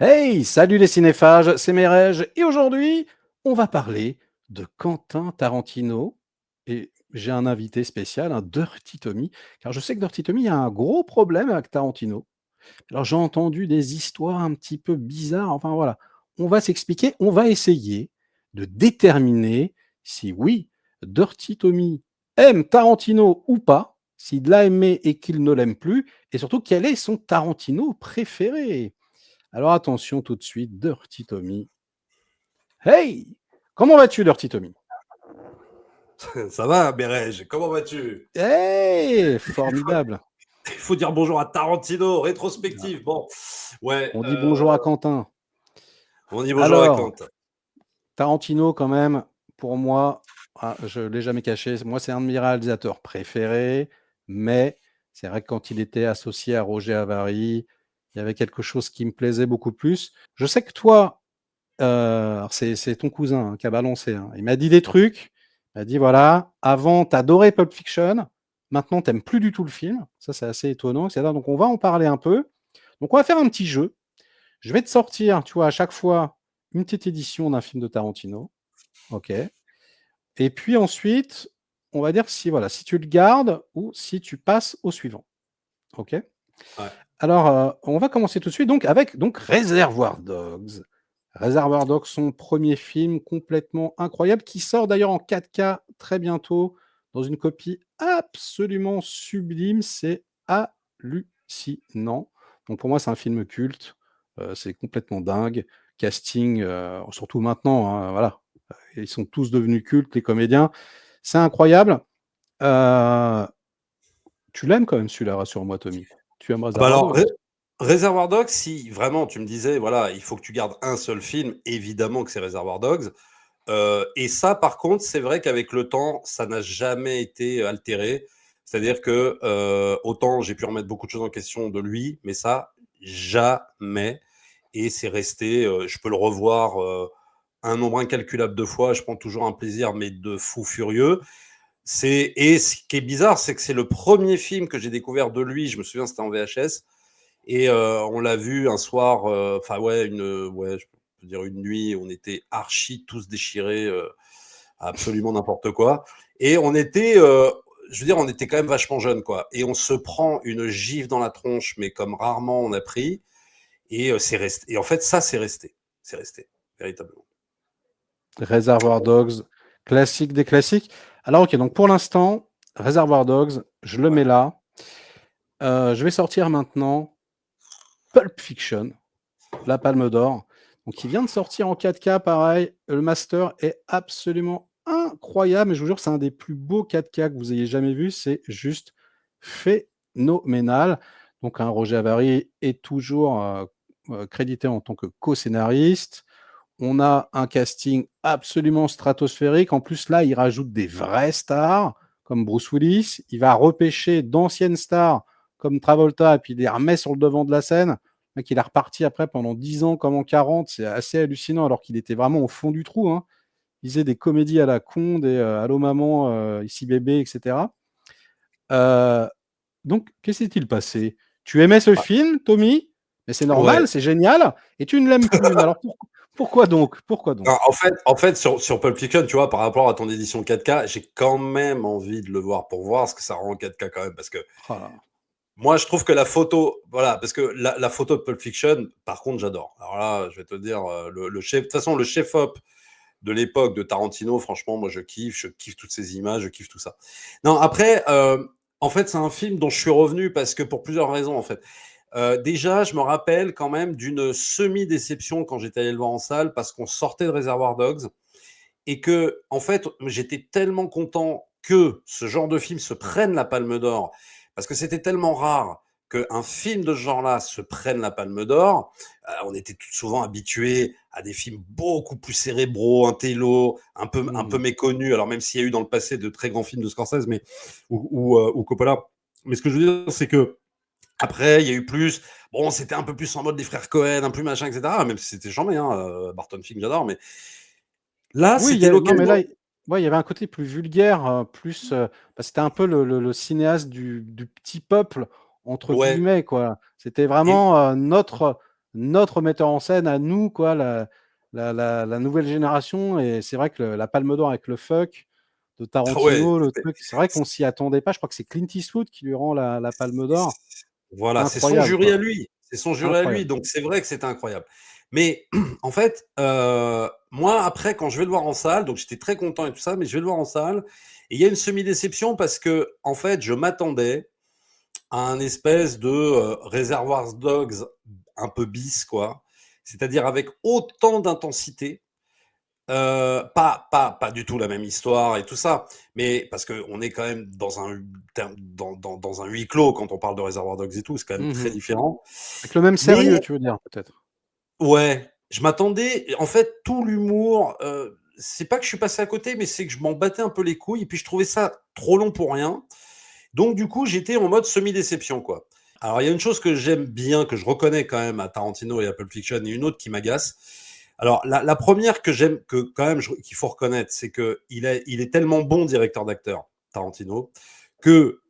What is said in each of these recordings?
Hey, salut les cinéphages, c'est Merege et aujourd'hui, on va parler de Quentin Tarantino et j'ai un invité spécial, un Dirty Tommy, car je sais que Dirty Tommy a un gros problème avec Tarantino. Alors j'ai entendu des histoires un petit peu bizarres, enfin voilà. On va s'expliquer, on va essayer de déterminer si oui, Dirty Tommy aime Tarantino ou pas, s'il l'a aimé et qu'il ne l'aime plus, et surtout quel est son Tarantino préféré. Alors attention tout de suite, Dirty Tommy. Hey! Comment vas-tu, Dirty Tommy? Ça va, Bérej, comment vas-tu? Hey! il faut, Formidable. il faut dire bonjour à Tarantino, rétrospective. Bon, ouais, On dit bonjour à Quentin. on dit bonjour à Alors, Quentin. Tarantino, quand même, pour moi, je ne l'ai jamais caché, moi, c'est un de mes réalisateurs préférés, mais c'est vrai que quand il était associé à Roger Avary, il y avait quelque chose qui me plaisait beaucoup plus. Je sais que toi, alors c'est ton cousin qui a balancé, hein. Il m'a dit des trucs. Il m'a dit voilà, avant, t'adorais Pulp Fiction, maintenant, t'aimes plus du tout le film. Ça, c'est assez étonnant, etc. Donc, on va en parler un peu. Donc, on va faire un petit jeu. Je vais te sortir, tu vois, à chaque fois, une petite édition d'un film de Tarantino. OK. Et puis ensuite, on va dire si, voilà, si tu le gardes ou si tu passes au suivant. OK. Ouais. Alors, on va commencer tout de suite donc avec donc Reservoir Dogs. Reservoir Dogs, son premier film complètement incroyable, qui sort d'ailleurs en 4K très bientôt, dans une copie absolument sublime. C'est hallucinant. Donc pour moi, c'est un film culte. C'est complètement dingue. Casting, surtout maintenant, hein, voilà. Ils sont tous devenus cultes, les comédiens. C'est incroyable. Euh, Tu l'aimes quand même celui-là, rassure-moi, Tommy. Tu aimes Ah bah Reservoir alors, Dogs. Réservoir Dogs, si vraiment tu me disais, voilà, il faut que tu gardes un seul film, évidemment que c'est Réservoir Dogs. Et ça, par contre, c'est vrai qu'avec le temps, ça n'a jamais été altéré. C'est-à-dire que autant j'ai pu remettre beaucoup de choses en question de lui, mais ça, jamais. Et c'est resté, je peux le revoir un nombre incalculable de fois, je prends toujours un plaisir, mais de fou furieux. Et ce qui est bizarre, c'est que c'est le premier film que j'ai découvert de lui, je me souviens, c'était en VHS, et on l'a vu un soir, enfin ouais, je peux dire une nuit, on était archi tous déchirés, absolument n'importe quoi. Et on était, je veux dire, on était quand même vachement jeunes, quoi. Et on se prend une gifle dans la tronche, mais comme rarement on a pris. Et c'est resté. Et en fait, ça, c'est resté. C'est resté, véritablement. Reservoir Dogs, classique des classiques. Alors, ok, donc pour l'instant, Reservoir Dogs, je le Ouais. mets là. Je vais sortir maintenant Pulp Fiction, la Palme d'Or. Donc, il vient de sortir en 4K, pareil. Le master est absolument incroyable. Mais je vous jure, c'est un des plus beaux 4K que vous ayez jamais vu. C'est juste phénoménal. Donc, un Roger Avary est toujours crédité en tant que co-scénariste. On a un casting absolument stratosphérique. En plus, là, il rajoute des vrais stars comme Bruce Willis. Il va repêcher d'anciennes stars comme Travolta et puis il les remet sur le devant de la scène. Il est reparti après pendant 10 ans comme en 40. C'est assez hallucinant alors qu'il était vraiment au fond du trou, hein. Il faisait des comédies à la con, des Allô maman, ici bébé, etc. Euh, donc, qu'est-ce qui s'est-il passé? Tu aimais ce film, Tommy? Mais c'est normal, Ouais. c'est génial. Et tu ne l'aimes plus. Mais alors pourquoi donc? Pourquoi donc? En fait sur Pulp Fiction, tu vois, par rapport à ton édition 4K, j'ai quand même envie de le voir pour voir ce que ça rend en 4K quand même. Parce que Oh là. moi, je trouve que la photo, voilà, parce que la photo de Pulp Fiction, par contre, j'adore. Alors là, je vais te dire, le chef, de toute façon, le chef-op de l'époque de Tarantino, franchement, moi, je kiffe toutes ces images, je kiffe tout ça. Non, après, en fait, c'est un film dont je suis revenu parce que pour plusieurs raisons, en fait. Déjà, je me rappelle quand même d'une semi-déception quand j'étais allé le voir en salle parce qu'on sortait de Reservoir Dogs et que, en fait, j'étais tellement content que ce genre de film se prenne la Palme d'Or parce que c'était tellement rare qu'un film de ce genre-là se prenne la Palme d'Or. On était tout souvent habitués à des films beaucoup plus cérébraux, intello, un peu Mmh. méconnus. Alors même s'il y a eu dans le passé de très grands films de Scorsese, mais ou Coppola. Mais ce que je veux dire, c'est que après, il y a eu plus. Bon, c'était un peu plus en mode des frères Cohen, un peu machin, etc. Même si c'était chambé, hein, Barton Fink, j'adore. Mais là, Oui, c'était non, mais là, l'occasion. ouais, il y avait un côté plus vulgaire, plus, bah, c'était un peu le cinéaste du petit peuple, entre Ouais. guillemets, quoi. C'était Et vraiment, notre notre metteur en scène à nous, quoi, la nouvelle génération. Et c'est vrai que la Palme d'Or avec le fuck de Ouais, Tarantino, le truc, c'est vrai qu'on s'y attendait pas. Je crois que c'est Clint Eastwood qui lui rend la Palme d'Or. voilà, c'est son Incroyable, jury quoi. à lui, c'est son jury à lui, Incroyable. donc c'est vrai que c'était incroyable. Mais en fait, moi après quand je vais le voir en salle, donc j'étais très content et tout ça, mais je vais le voir en salle et il y a une semi-déception parce que en fait, je m'attendais à un espèce de Reservoir Dogs un peu bis, quoi. C'est-à-dire avec autant d'intensité. Pas du tout la même histoire et tout ça, mais parce qu'on est quand même dans un huis clos quand on parle de Reservoir Dogs et tout, c'est quand même très Mhm. différent. Avec le même Mais sérieux, tu veux dire, peut-être. ouais, je m'attendais, en fait, tout l'humour, c'est pas que je suis passé à côté, mais c'est que je m'en battais un peu les couilles et puis je trouvais ça trop long pour rien. Donc du coup, j'étais en mode semi-déception, quoi. Alors il y a une chose que j'aime bien, que je reconnais quand même à Tarantino et à Pulp Fiction, et une autre qui m'agace. Alors la première que j'aime, que quand même qu'il faut reconnaître, c'est que il est tellement bon directeur d'acteur, Tarantino, que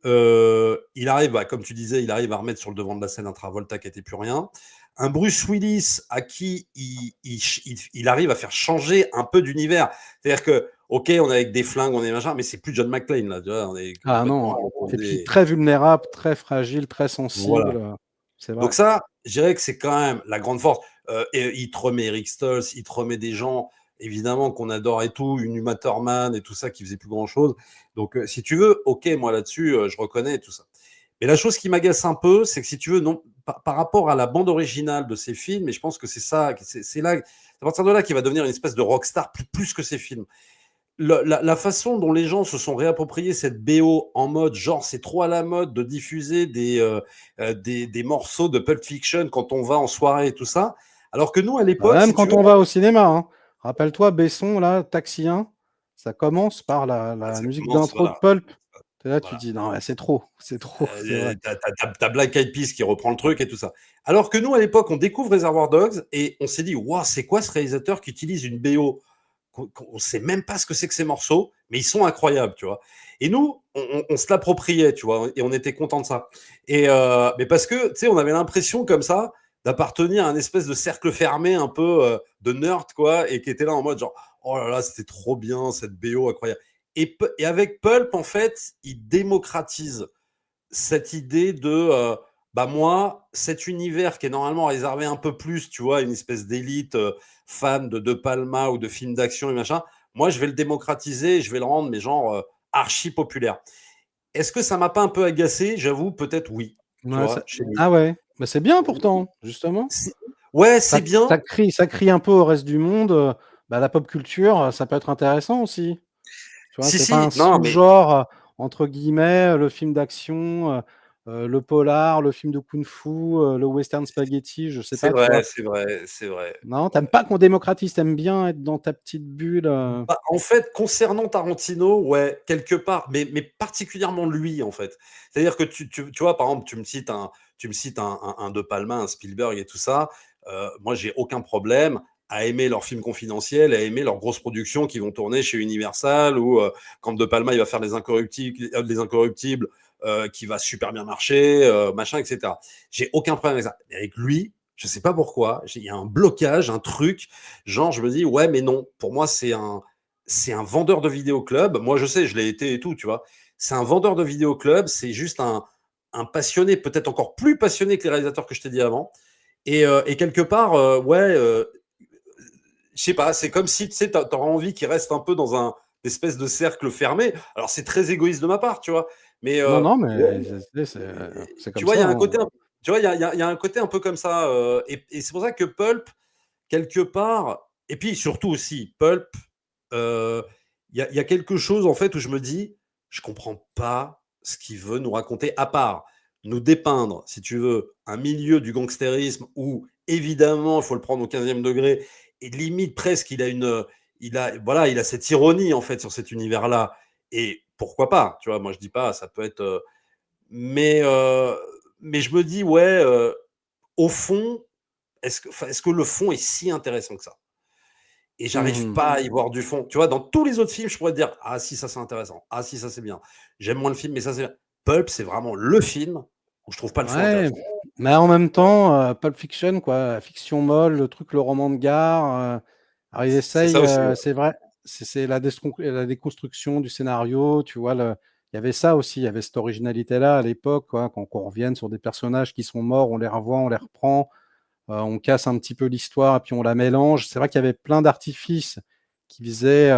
il arrive, bah, comme tu disais, il arrive à remettre sur le devant de la scène un Travolta qui était plus rien. Un Bruce Willis à qui il arrive à faire changer un peu d'univers. C'est-à-dire que ok, on est avec des flingues, on est machin, mais c'est plus John McClane là, tu vois, on est Ah complètement non. on Et puis est très vulnérable, très fragile, très voilà. sensible. C'est Donc vrai. ça, je dirais que c'est quand même la grande force. Et il te remet Eric Stoltz, il te remet des gens évidemment qu'on adore et tout, une Uma Thurman et tout ça qui faisait plus grand chose. Donc si tu veux, ok, moi là-dessus, je reconnais tout ça. Mais la chose qui m'agace un peu, c'est que si tu veux, non, par rapport à la bande originale de ces films, et je pense que c'est ça, c'est là, à partir de là qu'il va devenir une espèce de rockstar plus que ces films. La façon dont les gens se sont réappropriés cette BO en mode genre c'est trop à la mode de diffuser des morceaux de Pulp Fiction quand on va en soirée et tout ça, alors que nous à Bah, l'époque, même si tu quand veux, on va au cinéma, hein. Rappelle-toi, Besson, là, Taxi 1, ça commence par la ça musique commence, d'intro de voilà, Pulp. Et là, tu voilà. dis, non, c'est trop, c'est trop, c'est vrai. T'as Black Eyed Peas qui reprend le truc et tout ça. Alors que nous à l'époque, on découvre Reservoir Dogs et on s'est dit, waouh, c'est quoi ce réalisateur qui utilise une BO on sait même pas ce que c'est que ces morceaux, mais ils sont incroyables, tu vois. Et nous, on se l'appropriait, tu vois, et on était content de ça. Et mais parce que, tu sais, on avait l'impression comme ça d'appartenir à un espèce de cercle fermé, un peu de nerd, quoi, et qui était là en mode genre, oh là là, c'était trop bien cette BO incroyable. Et avec Pulp, en fait, il démocratise cette idée de bah moi, cet univers qui est normalement réservé un peu plus, tu vois, une espèce d'élite fan de Palma ou de films d'action et machin, moi je vais le démocratiser et je vais le rendre, mais genre archi populaire. Est-ce que ça m'a pas un peu agacé? J'avoue, peut-être oui, tu Ouais, vois, chez lui. ah ouais, bah, c'est bien pourtant, justement. C'est- Ouais, Ça, c'est bien. ça crie un peu au reste du monde. Bah, la pop culture, ça peut être intéressant aussi. Tu vois, Si, c'est pas un si, non, mais sous-genre, entre guillemets, le film d'action, le polar, le film de kung-fu, le western spaghetti, je sais c'est pas, tu vois. vrai, c'est vrai, c'est vrai. Non, t'aimes pas qu'on démocratise, t'aimes bien être dans ta petite bulle. Bah, en fait, concernant Tarantino, ouais, quelque part, mais particulièrement lui, en fait. C'est-à-dire que tu vois, par exemple, tu me cites un De Palma, un Spielberg et tout ça. Moi, j'ai aucun problème à aimer leurs films confidentiels, à aimer leurs grosses productions qui vont tourner chez Universal ou quand De Palma il va faire Les Incorruptibles qui va super bien marcher, machin, etc. J'ai aucun problème avec ça. Mais avec lui, je sais pas pourquoi, il y a un blocage, un truc. Genre, je me dis, ouais, mais non, pour moi, c'est un vendeur de vidéoclub. Moi, je sais, je l'ai été et tout, tu vois. C'est un vendeur de vidéoclub, c'est juste un passionné, peut-être encore plus passionné que les réalisateurs que je t'ai dit avant. Et quelque part, ouais, je sais pas, c'est comme si tu sais, t'auras envie qu'il reste un peu dans un espèce de cercle fermé. Alors, c'est très égoïste de ma part, tu vois. Mais Non, non, ouais, mais c'est tu comme vois, il ça, y a un hein. côté, tu vois, il y a un côté un peu comme ça. Et c'est pour ça que Pulp, quelque part, et puis surtout aussi, Pulp, euh, il y a quelque chose en fait où je me dis, je comprends pas ce qu'il veut nous raconter, à part nous dépeindre, si tu veux, un milieu du gangstérisme où évidemment il faut le prendre au 15e degré et limite presque voilà, il a cette ironie en fait sur cet univers-là. Et pourquoi pas, tu vois, moi je dis pas, ça peut être, mais mais je me dis ouais, au fond, est-ce que le fond est si intéressant que ça? Et j'arrive Mhm. pas à y voir du fond. Tu vois, dans tous les autres films, je pourrais te dire ah si ça c'est intéressant, ah si ça c'est bien. J'aime moins le film, mais ça c'est bien. Pulp, c'est vraiment le film. où je trouve pas le fond Ouais, intéressant. mais en même temps, Pulp Fiction, quoi, la fiction molle, le truc, le roman de gare. Alors, il C'est essaye, ça aussi, ouais. c'est vrai, c'est la déconstruction du scénario, tu vois. Il y avait ça aussi, il y avait cette originalité-là à l'époque, quoi, qu'on revienne sur des personnages qui sont morts, on les revoit, on les reprend, on casse un petit peu l'histoire et puis on la mélange. C'est vrai qu'il y avait plein d'artifices qui faisaient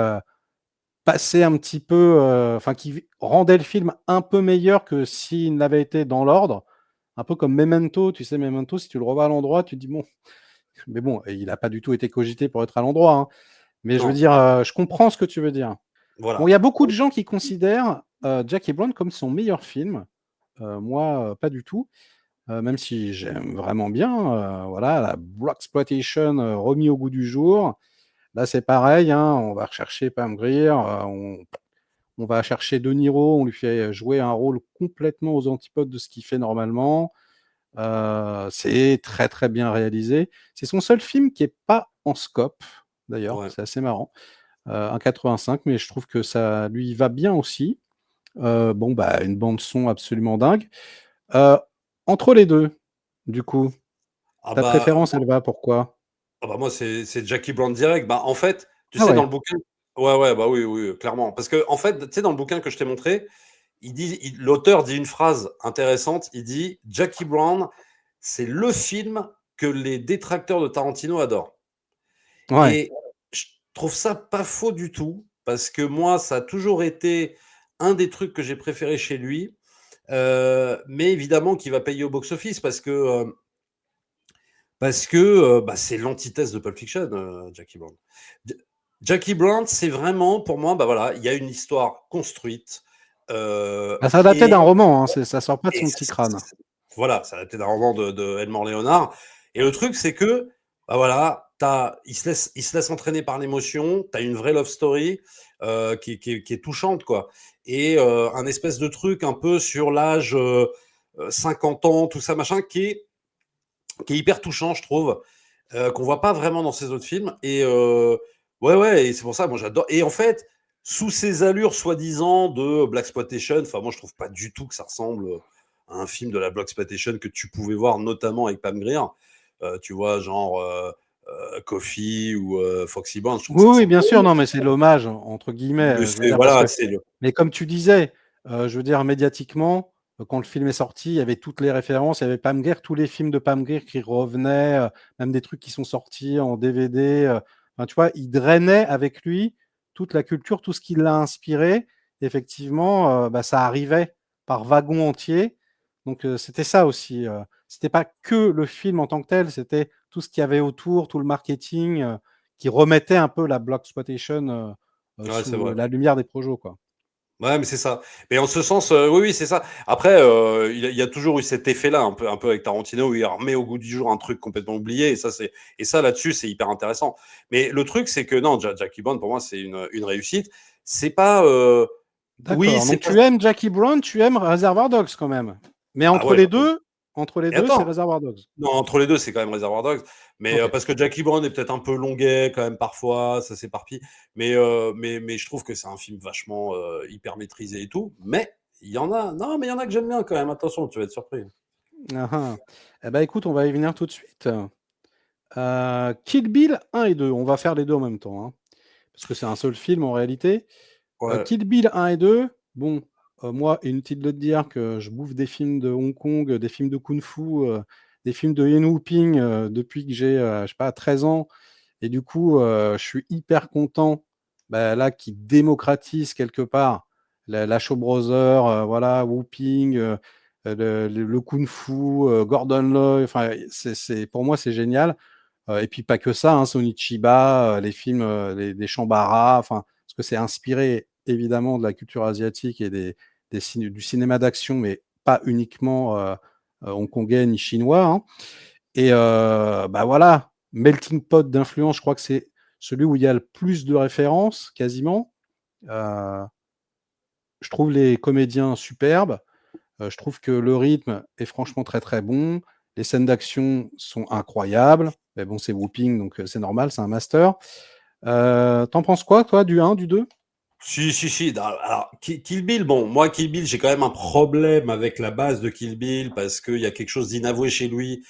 passer un petit peu, enfin, qui rendaient le film un peu meilleur que s'il n'avait été dans l'ordre. Un peu comme Memento, tu sais, Memento, si tu le revois à l'endroit, tu te dis bon, mais bon, il n'a pas du tout été cogité pour être à l'endroit, hein. Mais je veux Non, dire, je comprends ce que tu veux dire. Bon, il y voilà. a beaucoup de gens qui considèrent Jackie Brown comme son meilleur film. Moi, pas du tout. Même si j'aime vraiment bien, voilà, la Blaxploitation remis au goût du jour. Là, c'est pareil, hein, on va rechercher Pam Grier, on va chercher De Niro, on lui fait jouer un rôle complètement aux antipodes de ce qu'il fait normalement. C'est très très bien réalisé. C'est son seul film qui est pas en scope, d'ailleurs, Ouais. c'est assez marrant. Un 85, mais je trouve que ça lui va bien aussi. Bon, bah, une bande son absolument dingue. Euh, Entre les deux, du coup, Ah ta bah, préférence, elle va pourquoi? moi, c'est Jackie Brown direct. Bah, en fait, tu Ah sais, dans ouais, le bouquin, ouais, ouais, bah oui, oui, clairement. Parce que, en fait, tu sais, dans le bouquin que je t'ai montré, l'auteur dit une phrase intéressante. Il dit Jackie Brown, c'est le film que les détracteurs de Tarantino adorent. ouais. Et je trouve ça pas faux du tout, parce que moi, ça a toujours été un des trucs que j'ai préféré chez lui. Mais évidemment qu'il va payer au box-office parce que bah, c'est l'antithèse de Pulp Fiction, Jackie Brown. Jackie Brown, c'est vraiment, pour moi, bah voilà, il y a une histoire construite. euh, Bah, ça adapté d'un et, roman, hein, ça sort pas de et son petit crâne. voilà, ça a été un roman de Edmond Léonard. Et le truc, c'est que, bah voilà, il se laisse entraîner par l'émotion. Tu as une vraie love story qui est touchante, quoi. Et un espèce de truc un peu sur l'âge 50 ans, tout ça, machin, qui est hyper touchant, je trouve, qu'on voit pas vraiment dans ses autres films. Et ouais, ouais, et c'est pour ça, moi j'adore. Et en fait, sous ces allures soi-disant de Blaxploitation, enfin, moi je trouve pas du tout que ça ressemble à un film de la Blaxploitation que tu pouvais voir notamment avec Pam Grier. Tu vois, genre Coffee ou Foxy Brown, je trouve que Oui, ça oui, ressemble. bien sûr, non, mais c'est l'hommage, entre guillemets, je veux dire, parce Voilà, que, c'est le. mais comme tu disais, je veux dire, médiatiquement, quand le film est sorti, il y avait toutes les références, il y avait Pam Grier, tous les films de Pam Grier qui revenaient, même des trucs qui sont sortis en DVD. Enfin, tu vois, il drainait avec lui toute la culture, tout ce qui l'a inspiré. Effectivement, bah, ça arrivait par wagon entier. Donc, c'était ça aussi. C'était pas que le film en tant que tel, c'était tout ce qu'il y avait autour, tout le marketing. Qui remettait un peu la Blaxploitation Ouais, c'est sous vrai. la lumière des projets, quoi. Ouais, mais c'est ça. Mais en ce sens, oui, oui, c'est ça. Après, il y a toujours eu cet effet-là, un peu avec Tarantino, où il remet au goût du jour un truc complètement oublié. Et ça là-dessus, c'est hyper intéressant. Mais le truc, c'est que non, Jackie Brown, pour moi, c'est une réussite. C'est pas. Oui, D'accord. c'est Donc pas. tu aimes Jackie Brown, tu aimes Reservoir Dogs quand même. Mais Ah ouais, j'adore. entre les Et deux, c'est attends, Reservoir Dogs. non, entre les deux, c'est quand même Reservoir Dogs. Mais Ok. parce que Jackie Brown est peut-être un peu longuet quand même parfois, ça s'éparpille. Mais je trouve que c'est un film vachement hyper maîtrisé et tout. Mais il y en a, non, mais il y en a que j'aime bien quand même. Attention, tu vas être surpris. Ah, ah. Eh ben, écoute, on va y venir tout de suite. Kill Bill 1 et 2. On va faire les deux en même temps, hein, parce que c'est un seul film en réalité. Ouais, Kill Bill 1 et 2. Bon, moi, inutile de te dire que je bouffe des films de Hong Kong, des films de Kung Fu, des films de Yen Wu-Ping depuis que j'ai, je sais pas, 13 ans. Et du coup, je suis hyper content, bah, là, qui démocratise quelque part la Shaw Brothers, voilà, Whooping, le Kung Fu, Gordon Loy. Enfin, pour moi, c'est génial. Et puis pas que ça, hein, Sonic Chiba, les films des Shambara, enfin, parce que c'est inspiré évidemment de la culture asiatique et du cinéma d'action, mais pas uniquement hongkongais ni chinois, hein. Et bah voilà, melting pot d'influence, je crois que c'est celui où il y a le plus de références, quasiment. Euh, je trouve les comédiens superbes. Je trouve que le rythme est franchement très très bon. Les scènes d'action sont incroyables. Mais bon, c'est Whooping, donc c'est normal, c'est un master. T'en penses quoi, toi, du 1, du 2? Si. Alors, Kill Bill, bon, moi, Kill Bill, j'ai quand même un problème avec la base de Kill Bill parce qu'il y a quelque chose d'inavoué chez lui.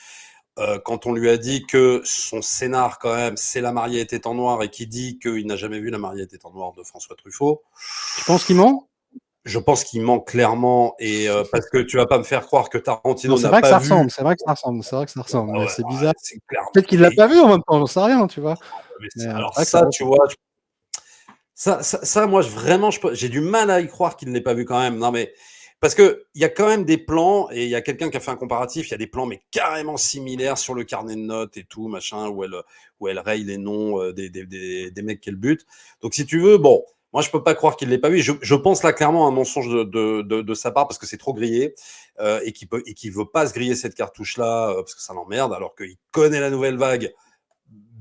Quand on lui a dit que son scénar, quand même, c'est La mariée était en noir et qui dit qu'il n'a jamais vu La mariée était en noir de François Truffaut, Tu penses qu'il ment? je pense qu'il ment clairement et parce que tu vas pas me faire croire que Non, Tarantino c'est n'a vrai que pas ça vu. ressemble, c'est vrai que ça ressemble, c'est vrai que ça ressemble, Ah mais ouais, c'est bizarre. c'est clair. Peut-être qu'il l'a pas vu en même temps, j'en sais rien, tu vois? Mais Alors c'est vrai que ça ça, tu ressemble. vois, ça, moi, vraiment, j'ai du mal à y croire qu'il ne l'ait pas vu quand même. Non, mais parce que il y a quand même des plans et il y a quelqu'un qui a fait un comparatif. Il y a des plans mais carrément similaires sur le carnet de notes et tout machin où elle raye les noms des mecs qu'elle bute. Donc si tu veux, bon, moi je peux pas croire qu'il l'ait pas vu. Je pense là clairement à un mensonge de sa part parce que c'est trop grillé et qu'il veut pas se griller cette cartouche là parce que ça l'emmerde alors qu'il connaît la nouvelle vague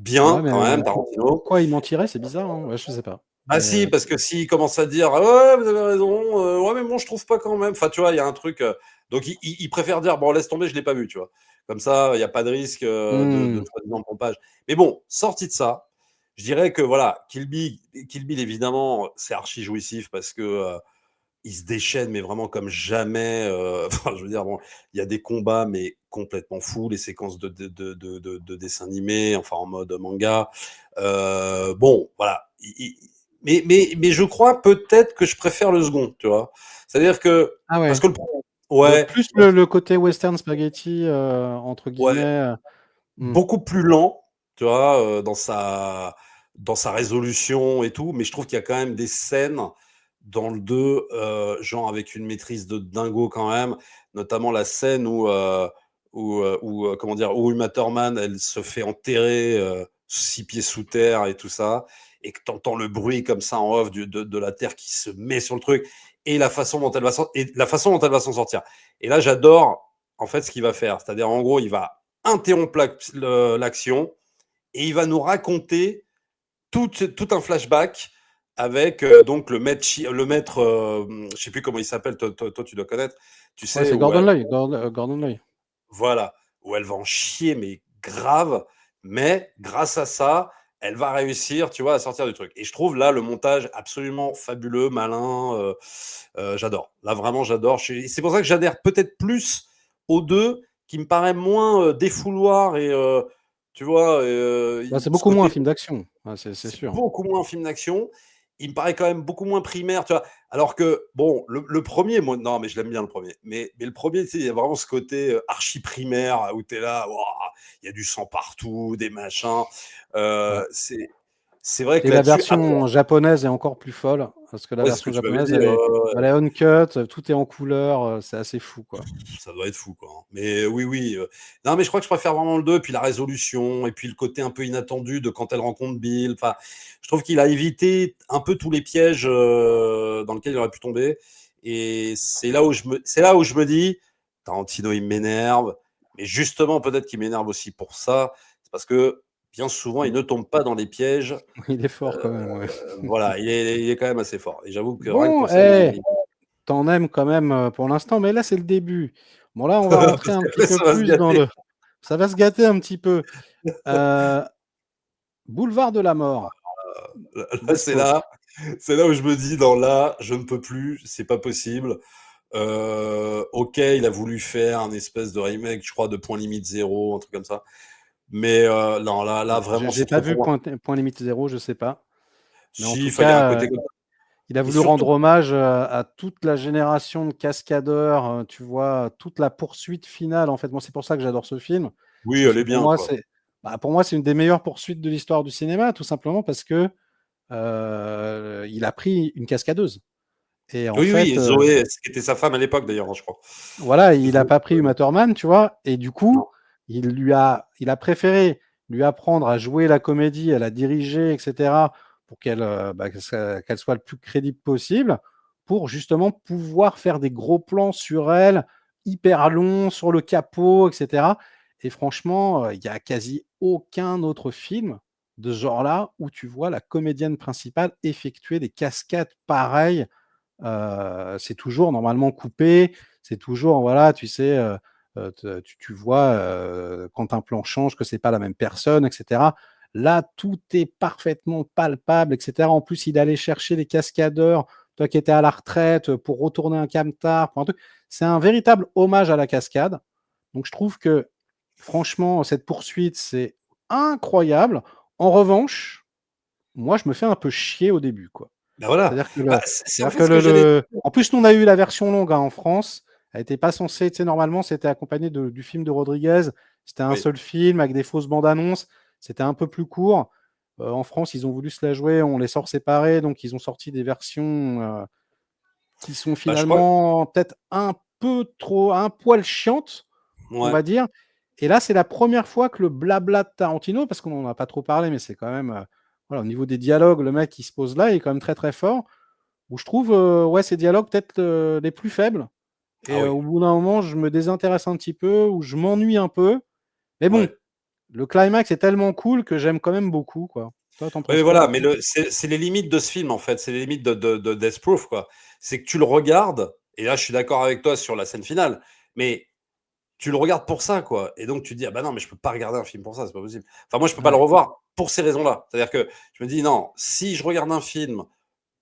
Ouais, bien mais quand même Tarantino. pourquoi il mentirait? C'est bizarre, hein. Ouais, je sais pas. Ah Mais si, parce que s'il commence à dire: «Ah ouais, vous avez raison, ouais, mais bon, je trouve pas quand même». Enfin, tu vois, il y a un truc, donc il préfère dire: «Bon, laisse tomber, je l'ai pas vu», tu vois? Comme ça, il y a pas de risque, de mmh. soi-disant pompage. Mais bon, sorti de ça, je dirais que voilà, Kill Bill évidemment, c'est archi jouissif parce que, il se déchaîne, mais vraiment comme jamais, enfin, je veux dire, bon, il y a des combats, mais complètement fous, les séquences de dessins animés, enfin, en mode manga. Bon, voilà. Mais je crois peut-être que je préfère le second, tu vois? C'est-à-dire que Ah parce ouais. que ouais, Plus le côté western spaghetti, entre ouais, guillemets, mmh. beaucoup plus lent, tu vois, dans sa résolution et tout, mais je trouve qu'il y a quand même des scènes dans le 2, genre avec une maîtrise de dingo quand même, notamment la scène comment dire? Où Uma Thurman, elle se fait enterrer, 6 pieds sous terre et tout ça et que tu entends le bruit comme ça en off de la terre qui se met sur le truc et la façon dont elle va s'en sortir. Et là, j'adore en fait ce qu'il va faire, c'est-à-dire en gros, il va interrompt l'action et il va nous raconter tout un flashback avec donc le maître je sais plus comment il s'appelle, toi, tu dois connaître, tu Ouais, sais, c'est Gordon Loy, Gordon Loy. voilà, où elle va en chier, mais grave, mais grâce à ça, elle va réussir, tu vois, à sortir du truc. Et je trouve là le montage absolument fabuleux, malin, j'adore. Là, vraiment, j'adore. C'est pour ça que j'adhère peut-être plus aux deux, qui me paraît moins défouloir et tu vois, Bah, c'est ce beaucoup moins un côté film d'action, ouais, c'est c'est sûr. beaucoup moins un film d'action. Il me paraît quand même beaucoup moins primaire, tu vois. Alors que, bon, le premier, moi, non, mais je l'aime bien le premier. Mais le premier, tu sais, il y a vraiment ce côté archi primaire où tu es là, ouah, il y a du sang partout, des machins. Ouais. Euh, c'est, c'est vrai Et que la là-dessus, version japonaise est encore plus folle, parce que la ouais, c'est ce que version tu m'avais japonaise, dit. elle est uncut, tout est en couleur, c'est assez fou, quoi. Ça doit être fou, quoi, hein. Mais oui. Non, mais je crois que je préfère vraiment le 2, puis la résolution, et puis le côté un peu inattendu de quand elle rencontre Bill. Enfin, je trouve qu'il a évité un peu tous les pièges dans lesquels il aurait pu tomber. Et c'est là où je me dis, Tarantino, il m'énerve. Mais justement, peut-être qu'il m'énerve aussi pour ça. C'est parce que bien souvent, il ne tombe pas dans les pièges. Il est fort Euh, quand même, ouais. voilà, il est quand même assez fort. Et j'avoue que rien que Bon, pour ça, t'en aimes quand même, pour l'instant, mais là, c'est le début. Bon, là, on va rentrer parce un que petit là, peu ça va se plus dans gâter. le ça va se gâter un petit peu. Heu, Boulevard de la mort, Là, Dead Post. c'est là où je me dis, non, là, je ne peux plus, c'est pas possible. Ok, il a voulu faire un espèce de remake, je crois, de Point Limite Zéro, un truc comme ça. Mais non, là, J'ai vraiment, j'ai c'est pas trop vu pour moi. Point limite zéro, je sais pas. Mais en Si, tout enfin, il y a un cas, côté comme ça. il a Et voulu rendre surtout, hommage, à toute la génération de cascadeurs, tu vois? Toute la poursuite finale, en fait. Moi, c'est pour ça que j'adore ce film. oui, Parce elle que est bien, quoi. pour moi, c'est une des meilleures poursuites de l'histoire du cinéma, tout simplement parce que, il a pris une cascadeuse et en Oui, fait, et Zoé, ce qui était sa femme à l'époque, d'ailleurs, hein, je crois. voilà, il a Zoé, pas pris Uma Thurman, tu vois? Et du non. coup, il a préféré lui apprendre à jouer la comédie, à la diriger et cetera pour qu'elle soit le plus crédible possible, pour justement pouvoir faire des gros plans sur elle, hyper longs, sur le capot et cetera. Et franchement, il y a quasi aucun autre film de ce genre-là où tu vois la comédienne principale effectuer des cascades pareilles. C'est toujours normalement coupé, c'est toujours voilà, tu sais, te tu vois, quand un plan change que c'est pas la même personne et cetera. Là, tout est parfaitement palpable, etc. En plus, il allait chercher les cascadeurs, toi qui étais à la retraite, pour retourner un camtar, pour un truc. C'est un véritable hommage à la cascade. Donc, je trouve que, franchement, cette poursuite, c'est incroyable. En revanche, moi, je me fais un peu chier au début, quoi. Ben voilà. C'est-à-dire que Bah, le, c'est en c'est-à-dire fait que ce que j'allais en plus, nous, on a eu la version longue, hein, en France. Elle n'était pas censée, tu sais, normalement, c'était accompagné du film de Rodriguez. C'était un oui. seul film avec des fausses bandes annonces. C'était un peu plus court. En France, ils ont voulu se la jouer, on les sort séparés, donc ils ont sorti des versions qui sont Bah, je crois finalement peut-être un peu trop, un poil chiantes, on ouais. va dire. Et là, c'est la première fois que le blabla de Tarantino, parce qu'on n'en a pas trop parlé, mais c'est quand même, voilà, au niveau des dialogues, le mec qui se pose là, il est quand même très très fort. Où je trouve, ouais, ces dialogues peut-être les plus faibles. Et Ah oui, au bout d'un moment, je me désintéresse un petit peu, ou je m'ennuie un peu. Mais bon, ouais. le climax est tellement cool que j'aime quand même beaucoup, quoi. Toi, t'en Oui, penses quoi, voilà, du mais coup? c'est les limites de ce film, en fait. C'est les limites de Death Proof, quoi. C'est que tu le regardes, et là, je suis d'accord avec toi sur la scène finale, mais tu le regardes pour ça, quoi. Et donc, tu te dis, ah bah non, mais je peux pas regarder un film pour ça, c'est pas possible. Enfin, moi, je peux pas le Ouais. revoir pour ces raisons-là. C'est-à-dire que je me dis, non, si je regarde un film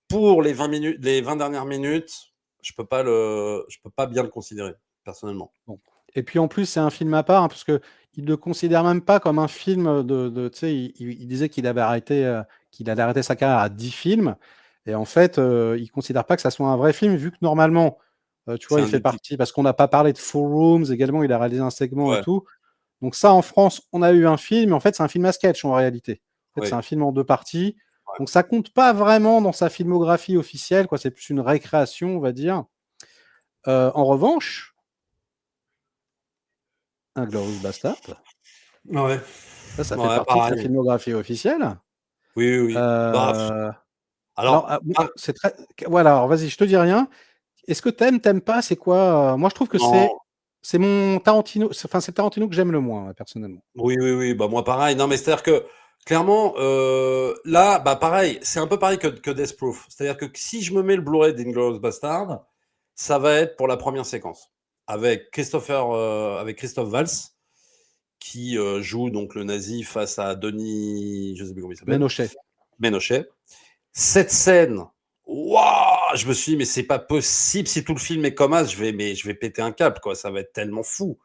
pour les 20 minutes, les 20 dernières minutes, je peux pas bien le considérer, personnellement. Bon. Et puis en plus, c'est un film à part, hein, parce que il ne le considère même pas comme un film tu sais, il disait qu'il allait arrêter sa carrière à 10 films. Et en fait, il ne considère pas que ça soit un vrai film, vu que normalement, tu vois, C'est il un fait diptyque. partie, parce qu'on n'a pas parlé de Four Rooms également, il a réalisé un segment et Ouais, tout. Donc ça, en France, on a eu un film, mais en fait, c'est un film à sketch en réalité. En fait, c'est oui, un film en deux parties. ouais. Donc ça compte pas vraiment dans sa filmographie officielle, quoi. C'est plus une récréation, on va dire. En revanche, Inglourious Bastard, Ouais, ça fait ouais, partie de sa pareil. filmographie officielle. Oui, oui, oui. Bah, Euh, alors, alors, bon, c'est très. Voilà, alors vas-y, je te dis rien. Est-ce que t'aimes pas? C'est quoi? Moi, je trouve que non, c'est mon Tarantino. Enfin, c'est Tarantino que j'aime le moins, personnellement. oui, oui, oui, bah moi pareil. Non, mais c'est-à-dire que clairement, là, bah pareil, c'est un peu pareil que Death Proof. C'est-à-dire que si je me mets le Blu-ray d'Inglourious Bastard, ça va être pour la première séquence avec Christophe Valls qui joue donc le nazi face à Denis, je sais plus comment il s'appelle, Ménochet. Ménochet. Cette scène, waouh, je me suis dit mais c'est pas possible si tout le film est comme ça, je vais péter un câble quoi, ça va être tellement fou.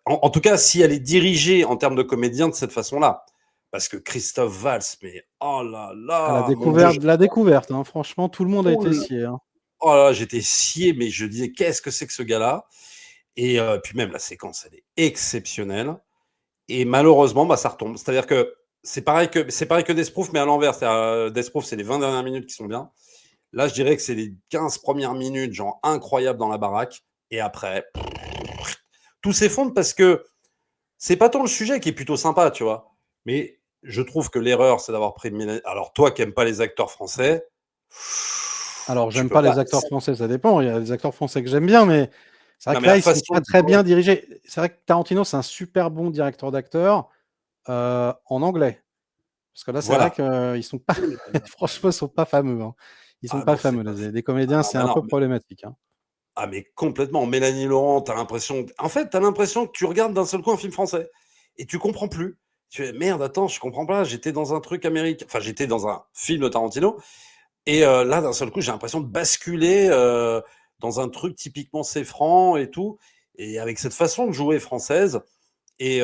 En tout cas, si elle est dirigée en termes de comédien de cette façon-là. Parce que Christophe Valls, mais oh là À la là, mon Dieu, découverte, la découverte, hein. Franchement, tout le monde a oh été là, scié, hein. oh là, j'étais scié, mais je disais, qu'est-ce que c'est que ce gars-là? Et puis même la séquence, elle est exceptionnelle. Et malheureusement, bah, ça retombe. C'est-à-dire que c'est pareil que Death Proof, mais à l'envers. Death Proof, c'est les 20 dernières minutes qui sont bien. Là, je dirais que c'est les 15 premières minutes, genre incroyables dans la baraque. Et après, tout s'effondre parce que c'est pas tant le sujet qui est plutôt sympa, tu vois. Mais je trouve que l'erreur, c'est d'avoir pris Mélanie. Alors, toi qui n'aimes pas les acteurs français, Alors, tu j'aime peux pas pas. les acteurs français, ça dépend. Il y a des acteurs français que j'aime bien, mais c'est vrai Non, que mais là, la ils sont façon pas de très jouer. bien dirigés. C'est vrai que Tarantino, c'est un super bon directeur d'acteurs en anglais. Parce que là, c'est vrai Voilà. qu'ils sont pas, Oh là là. franchement, ils sont pas fameux, hein. Ils sont Ah pas non, c'est fameux. pas. Les comédiens, Ah, c'est bah un non, peu problématique, hein. ah, mais complètement. Mélanie Laurent, t'as l'impression. En fait, t'as l'impression que tu regardes d'un seul coup un film français et tu comprends plus. Tu fais merde, attends, je comprends pas. J'étais dans un truc américain. Enfin, j'étais dans un film de Tarantino. Et là, d'un seul coup, j'ai l'impression de basculer dans un truc typiquement Safran et tout. Et avec cette façon de jouer française. Et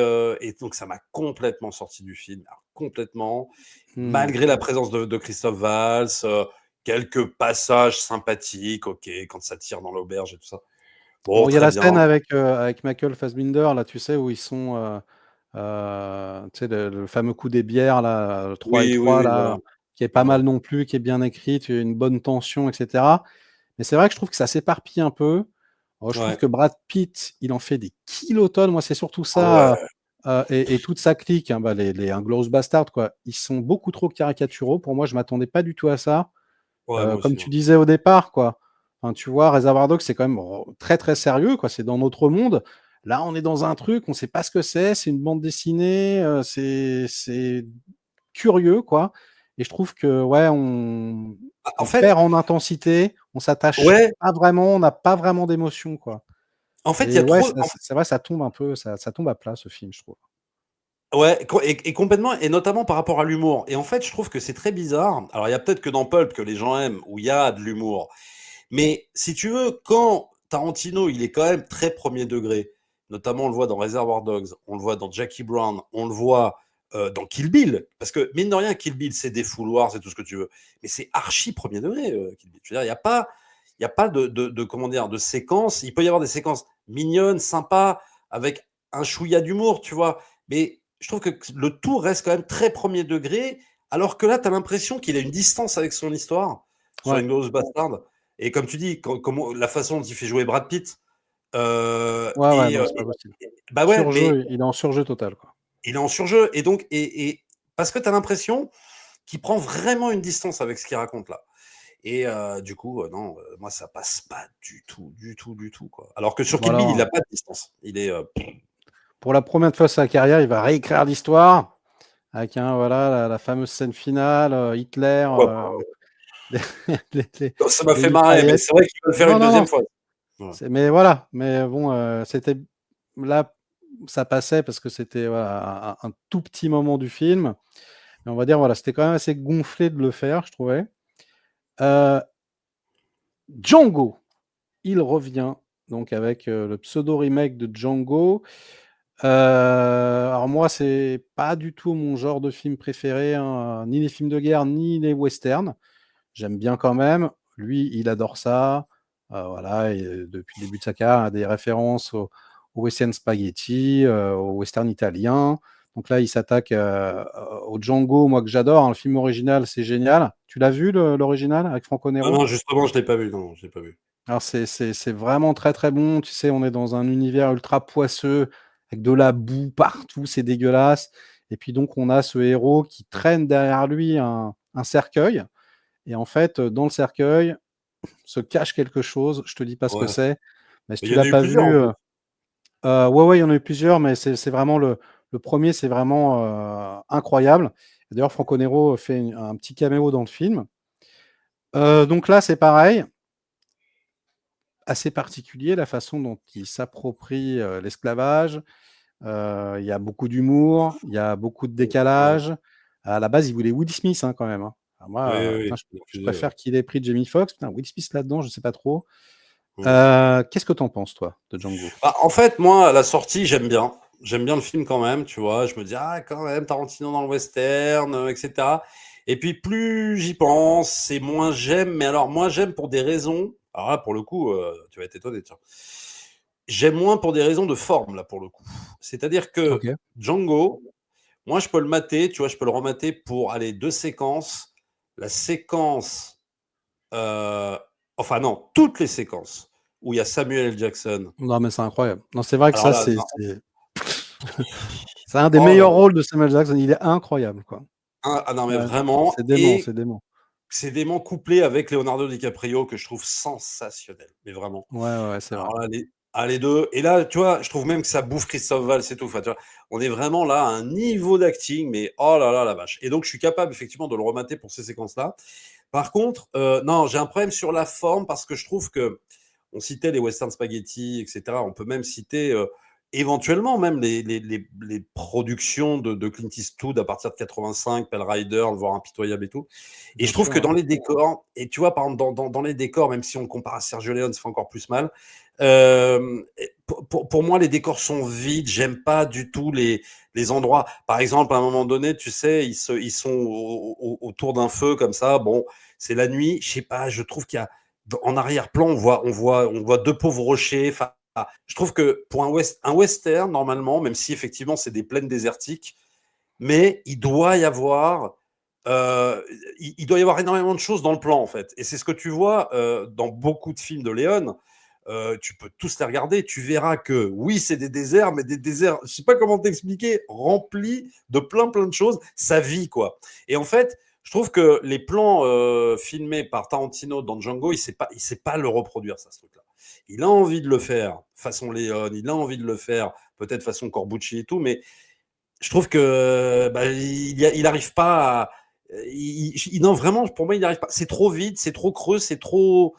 donc, ça m'a complètement sorti du film. Alors, complètement. Hmm. Malgré la présence de Christophe Valls, quelques passages sympathiques, ok, quand ça tire dans l'auberge et tout ça. Bon, Bon, il y a très la scène bien. avec Michael Fassbinder, là, tu sais, où ils sont, tu sais, le fameux coup des bières, là, 3 et Oui, oui, 3 oui, voilà. là, qui est pas mal Voilà. non plus, qui est bien écrit, tu as une bonne tension, etc. Mais c'est vrai que je trouve que ça s'éparpille un peu. Je trouve Ouais. que Brad Pitt, il en fait des kilotonnes. Moi, c'est surtout Ah ça, ouais. et toute sa clique, hein, bah, les Inglourious Basterds, quoi. Ils sont beaucoup trop caricaturaux. Pour moi, je m'attendais pas du tout à ça. Ouais, moi Comme aussi, tu hein. disais au départ, quoi. Enfin, tu vois, Reservoir Dogs, c'est quand même très très sérieux, quoi. C'est dans notre monde. Là, on est dans un truc, on sait pas ce que c'est. C'est une bande dessinée. C'est curieux, quoi. Et je trouve que ouais, Ah, en on fait, perd en intensité. On s'attache ouais, pas vraiment. On n'a pas vraiment d'émotion, quoi. en fait, il y Et a ouais, trop. c'est vrai, ça tombe un peu. Ça tombe à plat, ce film, je trouve. Ouais, et complètement, et notamment par rapport à l'humour. Et en fait, je trouve que c'est très bizarre. Alors, il y a peut-être que dans Pulp que les gens aiment, où il y a de l'humour. Mais si tu veux, quand Tarantino, il est quand même très premier degré, notamment on le voit dans Reservoir Dogs, on le voit dans Jackie Brown, on le voit dans Kill Bill, parce que mine de rien, Kill Bill, c'est des fouloirs, c'est tout ce que tu veux, mais c'est archi premier degré, Kill Bill. Je veux dire, il y a pas comment dire, de séquences. Il peut y avoir des séquences mignonnes, sympas, avec un chouïa d'humour, tu vois, mais je trouve que le tout reste quand même très premier degré, alors que là, tu as l'impression qu'il a une distance avec son histoire sur Ouais, Inglourious Bastard. Et comme tu dis, la façon dont il fait jouer Brad Pitt, ouais, ouais, non, c'est pas possible. bah ouais, mais Surjeu, il est en surjeu total, quoi. il est en surjeu. Et donc, parce que tu as l'impression qu'il prend vraiment une distance avec ce qu'il raconte là. Et du coup, non, moi, ça passe pas du tout, du tout, du tout, quoi. Alors que sur Kill Bill, il Voilà. a pas de distance. Il est. Pour la première fois de sa carrière, il va réécrire l'histoire avec voilà, la fameuse scène finale, Hitler, Pourquoi pas. les, les Ça m'a les fait marrer, mais mitraillettes. c'est vrai qu'il va le faire Non, une non, non. deuxième fois. Voilà. Mais voilà. Mais bon, c'était là, ça passait parce que c'était voilà, un tout petit moment du film. Mais on va dire, voilà, c'était quand même assez gonflé de le faire, je trouvais. Euh, Django, il revient donc avec le pseudo remake de Django. Alors moi, c'est pas du tout mon genre de film préféré, hein, ni les films de guerre, ni les westerns. J'aime bien quand même. Lui, il adore ça. Voilà, et depuis le début de sa carrière, il a des références au western spaghetti, au western italien. Donc là, il s'attaque au Django, moi que j'adore, hein. Le film original, c'est génial. Tu l'as vu, l'original, avec Franco Non, Nero? non, justement, je l'ai pas vu. Non, je l'ai pas vu. Alors, c'est vraiment très très bon. Tu sais, on est dans un univers ultra poisseux, avec de la boue partout, c'est dégueulasse. Et puis donc, on a ce héros qui traîne derrière lui un cercueil. Et en fait, dans le cercueil se cache quelque chose. Je te dis pas ce que Ouais. c'est. Mais si Mais il tu y en l'as a eu pas plusieurs en vu, plus. ouais, ouais, il y en a eu plusieurs, mais c'est vraiment le premier, c'est vraiment incroyable. D'ailleurs, Franco Nero fait un petit caméo dans le film. Donc là, c'est pareil, assez particulier la façon dont il s'approprie l'esclavage. Il y a beaucoup d'humour, il y a beaucoup de Ouais. décalage. À la base, il voulait Will Smith hein, quand même, hein. Alors Oui, moi, oui, putain, oui. je, Il a je refusé, ouais. préfère qu'il ait pris Jamie Foxx. Putain, Will Smith là-dedans, je sais pas trop. Mm. Qu'est-ce que t'en penses, toi, de Django? Bah, en fait, moi, à la sortie, j'aime bien. J'aime bien le film quand même, tu vois. Je me dis, ah, quand même, Tarantino dans le western, etc. Et puis, plus j'y pense, c'est moins j'aime. Mais alors, moi, j'aime pour des raisons. Alors là, pour le coup, tu vas être étonné, tiens. J'aime moins pour des raisons de forme, là, pour le coup. C'est-à-dire Ok. que Django, moi, je peux le mater, tu vois, je peux le remater pour aller deux séquences. La séquence, euh, enfin non, toutes les séquences où il y a Samuel L. Jackson. Non, mais c'est incroyable. Non, c'est vrai que Alors ça, là, non. c'est un des Oh là meilleurs là. rôles de Samuel Jackson. Il est incroyable, quoi. Ah non, mais Ouais, vraiment. c'est dément, c'est Et dément. c'est dément couplé avec Leonardo DiCaprio que je trouve sensationnel. Mais vraiment. Ouais, ouais, ouais, c'est vrai. Alors là, les deux. Et là, tu vois, je trouve même que ça bouffe Christophe Valls et tout. Enfin, tu vois, on est vraiment là à un niveau d'acting, mais oh là là, la vache. Et donc, je suis capable effectivement de le remater pour ces séquences-là. Par contre, non, j'ai un problème sur la forme parce que je trouve que on citait les western spaghetti, etc. On peut même citer éventuellement même les productions de Clint Eastwood à partir de 85, Pell Rider, Le Voir impitoyable et tout. Et Bien je trouve sûr, que ouais. dans les décors, et tu vois, par exemple, dans les décors, même si on le compare à Sergio Leone, ça fait encore plus mal. Pour moi, les décors sont vides. J'aime pas du tout les endroits. Par exemple, à un moment donné, tu sais, ils sont autour d'un feu comme ça. Bon, c'est la nuit. Je sais pas. Je trouve qu'il y a en arrière-plan, on voit deux pauvres rochers. Enfin, je trouve que pour un western, normalement, même si effectivement c'est des plaines désertiques, mais euh, il doit y avoir énormément de choses dans le plan en fait. Et c'est ce que tu vois dans beaucoup de films de Léon. Tu peux tous les regarder, tu verras que oui, c'est des déserts, mais des déserts, je sais pas comment t'expliquer, remplis de plein de choses, ça vit quoi. Et en fait, je trouve que les plans filmés par Tarantino dans Django, il sait pas le reproduire ça, ce truc-là. Il a envie de le faire façon Léon, il a envie de le faire peut-être façon Corbucci et tout, mais je trouve que bah, il arrive pas à, non vraiment pour moi il arrive pas, c'est trop vide, c'est trop creux, c'est trop,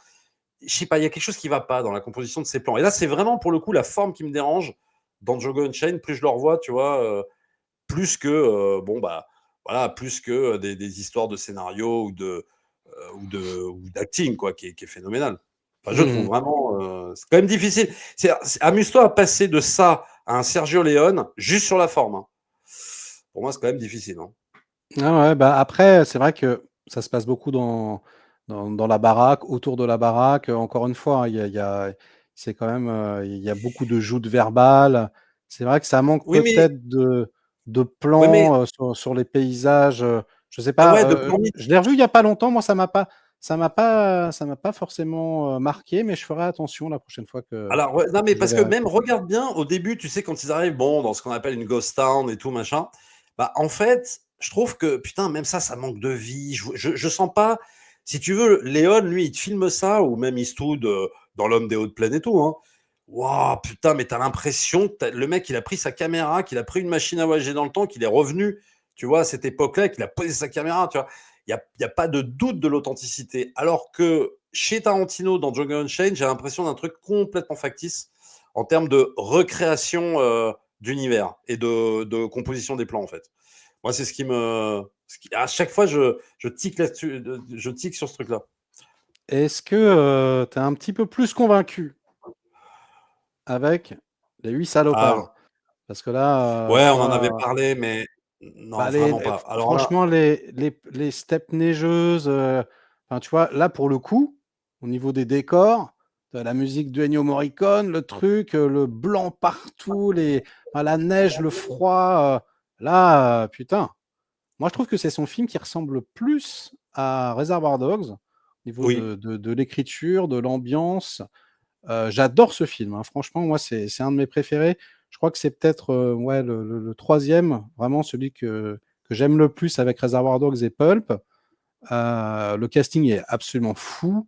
je sais pas, il y a quelque chose qui va pas dans la composition de ces plans. Et là c'est vraiment pour le coup la forme qui me dérange dans Django Unchained. Plus je le revois, tu vois, plus que, voilà, plus que des histoires de scénario ou d'acting, quoi, qui est phénoménal. Enfin, je trouve vraiment, c'est quand même difficile. Amuse-toi à passer de ça à un Sergio Leone juste sur la forme, hein. Pour moi, c'est quand même difficile, hein. Ah ouais, bah après, c'est vrai que ça se passe beaucoup dans la baraque, autour de la baraque. Encore une fois, hein, c'est quand même, il y a beaucoup de joutes verbales. C'est vrai que ça manque Oui, mais, peut-être de ouais, mais, plans sur les paysages. Je sais ah pas, ouais, de plan. je l'ai revu il y a pas longtemps. Moi, ça m'a pas forcément marqué, mais je ferai attention la prochaine fois que Alors, ouais, non, mais je le parce que verrai. même, regarde bien, au début, tu sais, quand ils arrivent, bon, dans ce qu'on appelle une ghost town et tout, machin, bah, en fait, je trouve que, putain, même ça manque de vie. Je sens pas, si tu veux, Léon, lui, il te filme ça, ou même Eastwood dans L'Homme des Hautes Plaines et tout, hein. Waouh, putain, mais t'as l'impression que le mec, il a pris sa caméra, qu'il a pris une machine à voyager dans le temps, qu'il est revenu, tu vois, à cette époque-là, qu'il a posé sa caméra, tu vois. Il y a pas de doute de l'authenticité. Alors que chez Tarantino, dans Django Unchained, j'ai l'impression d'un truc complètement factice en termes de recréation d'univers et de composition des plans, en fait. Moi, c'est à chaque fois, je tique là-dessus, je tique sur ce truc-là. Est-ce que tu es un petit peu plus convaincu avec les 8 Ah, salopards? Parce que là, ouais, tu on en avait vois, parlé, mais bah, non, vraiment pas. Alors là, franchement, les steppes neigeuses, enfin, tu vois, là, pour le coup, au niveau des décors, tu la musique de Ennio Morricone, le truc, le blanc partout, enfin, la neige, le froid, là, putain, moi, je trouve que c'est son film qui ressemble plus à Reservoir Dogs, au niveau oui, de l'écriture, de l'ambiance. J'adore ce film, hein. Franchement, moi, c'est un de mes préférés. Je crois que c'est peut-être ouais, le troisième, vraiment celui que j'aime le plus avec Reservoir Dogs et Pulp. Le casting est absolument fou.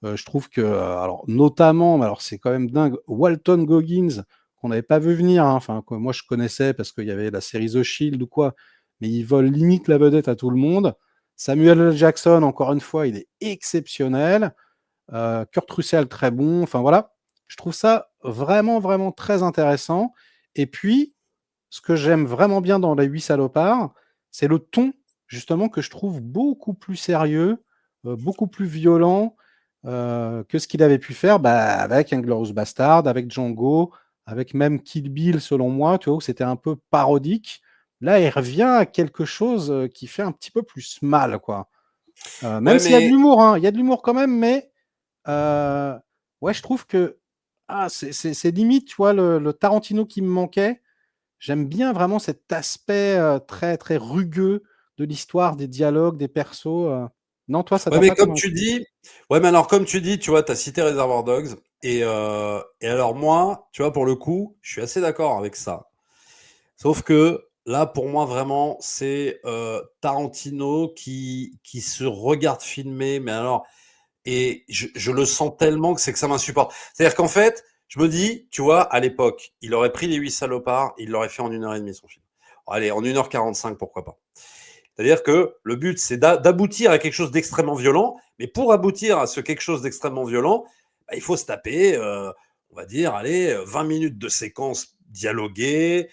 Je trouve que, alors notamment, mais alors c'est quand même dingue, Walton Goggins, qu'on n'avait pas vu venir, hein, enfin, que moi je connaissais parce qu'il y avait la série The Shield ou quoi, mais il vole limite la vedette à tout le monde. Samuel L. Jackson, encore une fois, il est exceptionnel. Kurt Russell, très bon. Enfin voilà, je trouve ça vraiment, vraiment très intéressant. Et puis, ce que j'aime vraiment bien dans Les Huit Salopards, c'est le ton, justement, que je trouve beaucoup plus sérieux, beaucoup plus violent que ce qu'il avait pu faire avec Inglourious Bastard, avec Django, avec même Kill Bill, selon moi, tu vois, où c'était un peu parodique. Là, il revient à quelque chose qui fait un petit peu plus mal, quoi. Même ouais, s'il y a de mais l'humour, hein, il y a de l'humour quand même, mais ouais, je trouve que c'est limite, tu vois, le Tarantino qui me manquait. J'aime bien vraiment cet aspect très, très rugueux de l'histoire, des dialogues, des persos. Non, toi, ça ouais, t'a mais pas comme tu convaincu? dis, ouais, mais alors comme tu dis, tu vois, tu as cité Reservoir Dogs, et alors moi, tu vois, pour le coup, je suis assez d'accord avec ça. Sauf que là, pour moi, vraiment, c'est Tarantino qui se regarde filmer, mais alors, et je le sens tellement que c'est que ça m'insupporte. C'est-à-dire qu'en fait, je me dis, tu vois, à l'époque, il aurait pris les 8 salopards, il l'aurait fait en 1 heure et demie, son film. Allez, en 1 h 45, pourquoi pas. C'est-à-dire que le but, c'est d'aboutir à quelque chose d'extrêmement violent, mais pour aboutir à ce quelque chose d'extrêmement violent, bah, il faut se taper, on va dire, allez, 20 minutes de séquence dialoguée,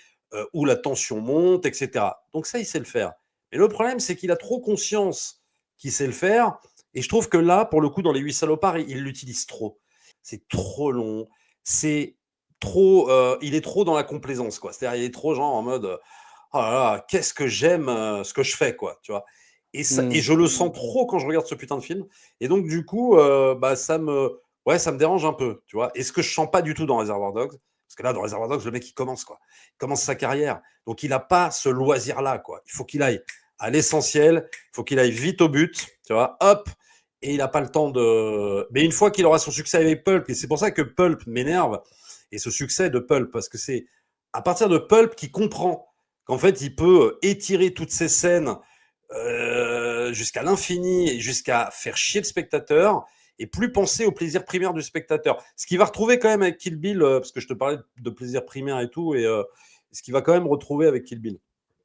où la tension monte, etc. Donc ça, il sait le faire. Mais le problème, c'est qu'il a trop conscience qu'il sait le faire, et je trouve que là, pour le coup, dans Les 8 salopards, il l'utilise trop. C'est trop long, c'est trop, il est trop dans la complaisance, quoi. C'est-à-dire, il est trop genre en mode, oh là là, qu'est-ce que j'aime ce que je fais, quoi, tu vois. Et Hmm. je le sens trop quand je regarde ce putain de film. Et donc, du coup, bah, ouais, ça me dérange un peu, tu vois. Et ce que je sens pas du tout dans Reservoir Dogs, parce que là, dans Reservoir Dogs, le mec, il commence, quoi. Il commence sa carrière. Donc, il n'a pas ce loisir-là, quoi. Il faut qu'il aille à l'essentiel, il faut qu'il aille vite au but, tu vois, hop. Et il n'a pas le temps de. Mais une fois qu'il aura son succès avec Pulp, et c'est pour ça que Pulp m'énerve, et ce succès de Pulp, parce que c'est à partir de Pulp qu'il comprend qu'en fait, il peut étirer toutes ces scènes jusqu'à l'infini et jusqu'à faire chier le spectateur et plus penser au plaisir primaire du spectateur. Ce qu'il va retrouver quand même avec Kill Bill, parce que je te parlais de plaisir primaire et tout, et ce qu'il va quand même retrouver avec Kill Bill,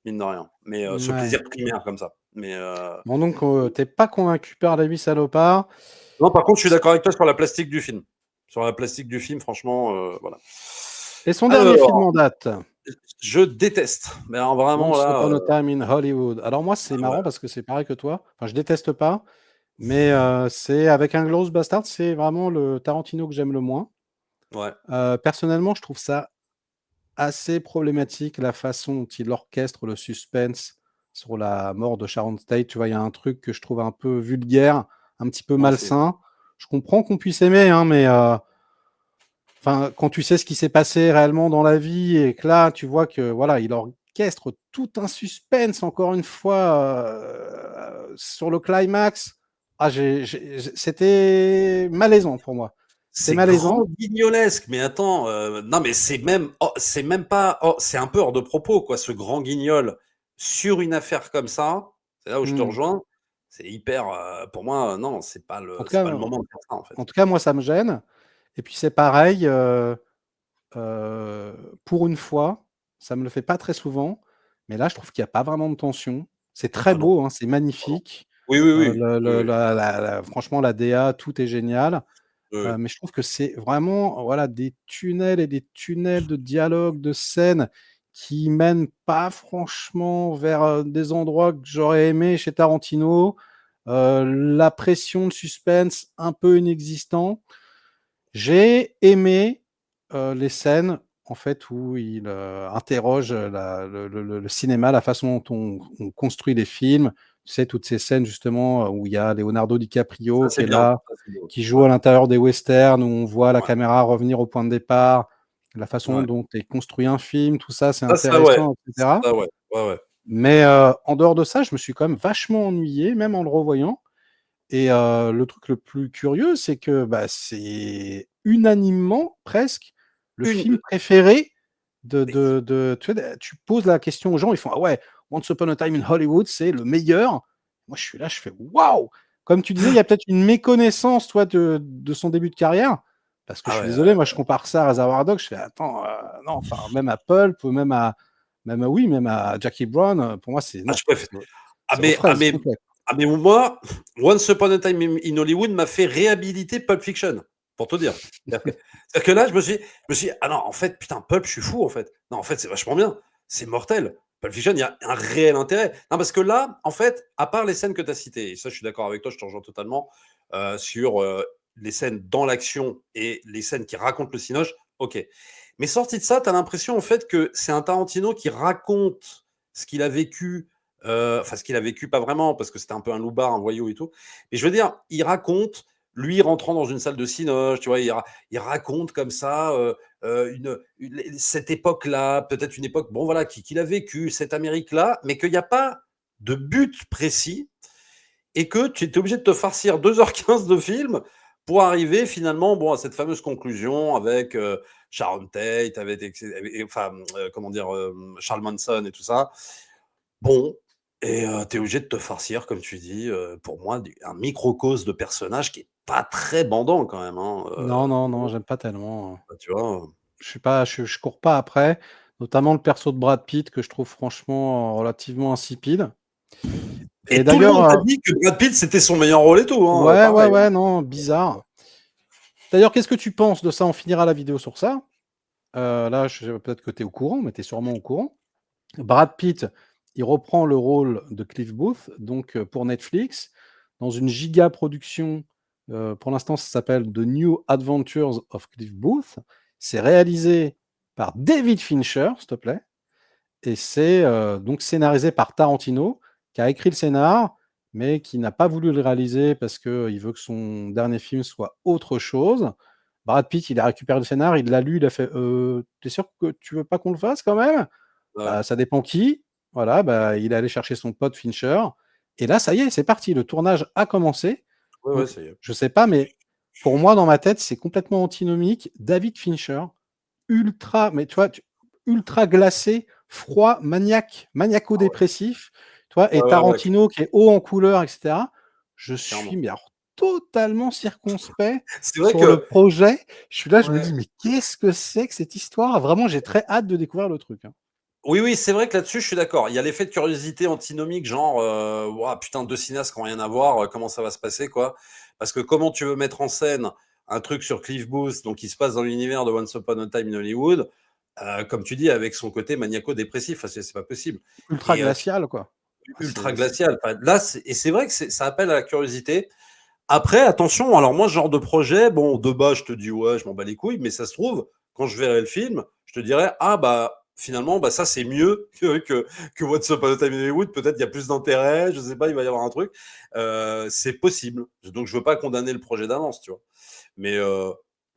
mine de rien. Mais ce Ouais. plaisir primaire comme ça. Mais Bon, donc, t'es pas convaincu par Les Huit Salopards. non, par contre, je suis d'accord avec toi sur la plastique du film. Sur la plastique du film, franchement, voilà. Et son dernier film Alors, en date? Je déteste. Mais alors vraiment Once là, Upon a Time in Hollywood. Alors moi, c'est ah ouais, marrant parce que c'est pareil que toi. Enfin, je déteste pas, mais c'est avec Inglourious Bastard, c'est vraiment le Tarantino que j'aime le moins. ouais, Personnellement, je trouve ça assez problématique la façon dont il orchestre le suspense sur la mort de Sharon Tate. Tu vois, il y a un truc que je trouve un peu vulgaire, un petit peu moi aussi. malsain. Je comprends qu'on puisse aimer, hein, mais enfin, quand tu sais ce qui s'est passé réellement dans la vie et que là, tu vois que voilà, il orchestre tout un suspense encore une fois sur le climax. Ah, c'était malaisant pour moi. C'était C'est grand malaisant. guignolesque, mais attends, non mais c'est même pas c'est un peu hors de propos quoi, ce grand guignol sur une affaire comme ça, c'est là où je te Hmm. rejoins, c'est hyper, pour moi, non, En tout c'est cas, pas le moment de faire ça en fait. en tout cas, moi, ça me gêne. Et puis c'est pareil. Pour une fois, ça me le fait pas très souvent, mais là, je trouve qu'il y a pas vraiment de tension. C'est très Ah non, beau, hein, c'est ah non. magnifique. Oui, oui, oui, oui, Le oui, franchement, la DA, tout est génial. oui, oui. Mais je trouve que c'est vraiment, voilà, des tunnels et des tunnels de dialogue, de scènes qui mènent pas franchement vers, des endroits que j'aurais aimé chez Tarantino. La pression, de suspense un peu inexistant. J'ai aimé, les scènes, en fait, où il, interroge, la le cinéma, la façon dont on construit les films. Tu sais, toutes ces scènes justement, où il y a Leonardo DiCaprio Ça qui c'est est bien, là, ça c'est bien. qui joue Ouais, à l'intérieur des westerns, où on voit la ouais, caméra revenir au point de départ, la façon ouais. dont est construit un film, tout ça, c'est Ça ouais, intéressant et cetera. ça ouais, ouais, ouais. Mais, en dehors de ça, je me suis quand même vachement ennuyé, même en le revoyant. Et le truc le plus curieux, c'est que, bah, c'est unanimement presque le Une film préféré mais tu vois, tu poses la question aux gens, ils font: «Ah ouais, Once Upon a Time in Hollywood, c'est le meilleur». Moi, je suis là, je fais: «Waouh!» Comme tu disais, il y a peut-être une méconnaissance, toi, de son début de carrière, parce que je ah suis ouais, désolé, moi, je compare ça à Reservoir Dogs, je fais: «Attends, non, enfin, même à Pulp, oui, même à Jackie Brown, pour moi, c'est ah non, je préfère ah c'est aux mais ah fraises mais complet». ah mais moi, Once Upon a Time in Hollywood m'a fait réhabiliter Pulp Fiction, pour te dire. C'est-à-dire que là, je me suis dit: «Ah non, en fait, putain, Pulp, je suis fou, en fait. Non, en fait, c'est vachement bien. C'est mortel. Pulp Fiction, il y a un réel intérêt». Non, parce que là, en fait, à part les scènes que tu as citées, et ça, je suis d'accord avec toi, je te rejoins totalement, sur, les scènes dans l'action et les scènes qui racontent le cinoche, OK. Mais sorti de ça, tu as l'impression, en fait, que c'est un Tarantino qui raconte ce qu'il a vécu, enfin, ce qu'il a vécu, pas vraiment, parce que c'était un peu un loupard, un voyou et tout. Mais je veux dire, il raconte, lui rentrant dans une salle de cinoche, tu vois, il raconte comme ça cette époque-là, peut-être une époque, bon voilà, qu'il a vécu, cette Amérique-là, mais qu'il n'y a pas de but précis et que tu es obligé de te farcir 2h15 de film pour arriver finalement bon, à cette fameuse conclusion avec Sharon Tate, enfin, comment dire, Charles Manson et tout ça. Bon, et tu es obligé de te farcir, comme tu dis, pour moi, un microcosme de personnage qui est pas très bandant quand même, hein, Non, non, non, j'aime pas tellement. tu vois? Je suis pas, je cours pas après, notamment le perso de Brad Pitt que je trouve franchement relativement insipide. Et Et tout le d'ailleurs, monde a dit que Brad Pitt, c'était son meilleur rôle et tout, hein, ouais, ouais, pareil, ouais, hein. non, bizarre. D'ailleurs, qu'est-ce que tu penses de ça? On finira la vidéo sur ça. Là, peut-être que tu es au courant, mais tu es sûrement au courant. Brad Pitt, il reprend le rôle de Cliff Booth, donc pour Netflix, dans une giga production. Pour l'instant, ça s'appelle The New Adventures of Cliff Booth. C'est réalisé par David Fincher, s'il te plaît. Et c'est donc scénarisé par Tarantino, qui a écrit le scénar, mais qui n'a pas voulu le réaliser parce qu'il veut que son dernier film soit autre chose. Brad Pitt, il a récupéré le scénar, il l'a lu, il a fait t'es sûr que tu veux pas qu'on le fasse quand même? Ouais, Bah, ça dépend qui. Voilà, bah, il est allé chercher son pote Fincher. Et là, ça y est, c'est parti. Le tournage a commencé. ouais, ouais, Donc, ça y est. je sais pas, mais pour moi, dans ma tête, c'est complètement antinomique. David Fincher, ultra, mais tu vois, ultra glacé, froid, maniaco-dépressif, tu vois, et Ouais, ouais, ouais, Tarantino qui est haut en couleur, etc. Je suis, clairement. mais alors, totalement circonspect C'est vrai sur le que projet. Je suis là, je me ouais. dis, mais qu'est-ce que c'est que cette histoire? Vraiment, j'ai très hâte de découvrir le truc, hein. Oui, oui, c'est vrai que là-dessus, je suis d'accord. Il y a l'effet de curiosité antinomique, genre, «Waouh, putain, 2 cinéastes qui ont rien à voir, comment ça va se passer, quoi?» Parce que comment tu veux mettre en scène un truc sur Cliff Booth, donc qui se passe dans l'univers de Once Upon a Time in Hollywood? comme tu dis, avec son côté maniaco-dépressif. Enfin, c'est pas possible. Ultra Et glacial, quoi. Ah, ultra glacial. Enfin, là, et c'est vrai que ça appelle à la curiosité. Après, attention, alors moi, ce genre de projet, bon, de bas, je te dis, ouais, je m'en bats les couilles, mais ça se trouve, quand je verrai le film, je te dirais, ah, bah, finalement, bah, ça, c'est mieux que What's Up on a Time in Hollywood. Peut-être il y a plus d'intérêt, je sais pas, il va y avoir un truc. C'est possible. Donc, je veux pas condamner le projet d'avance, tu vois. Mais je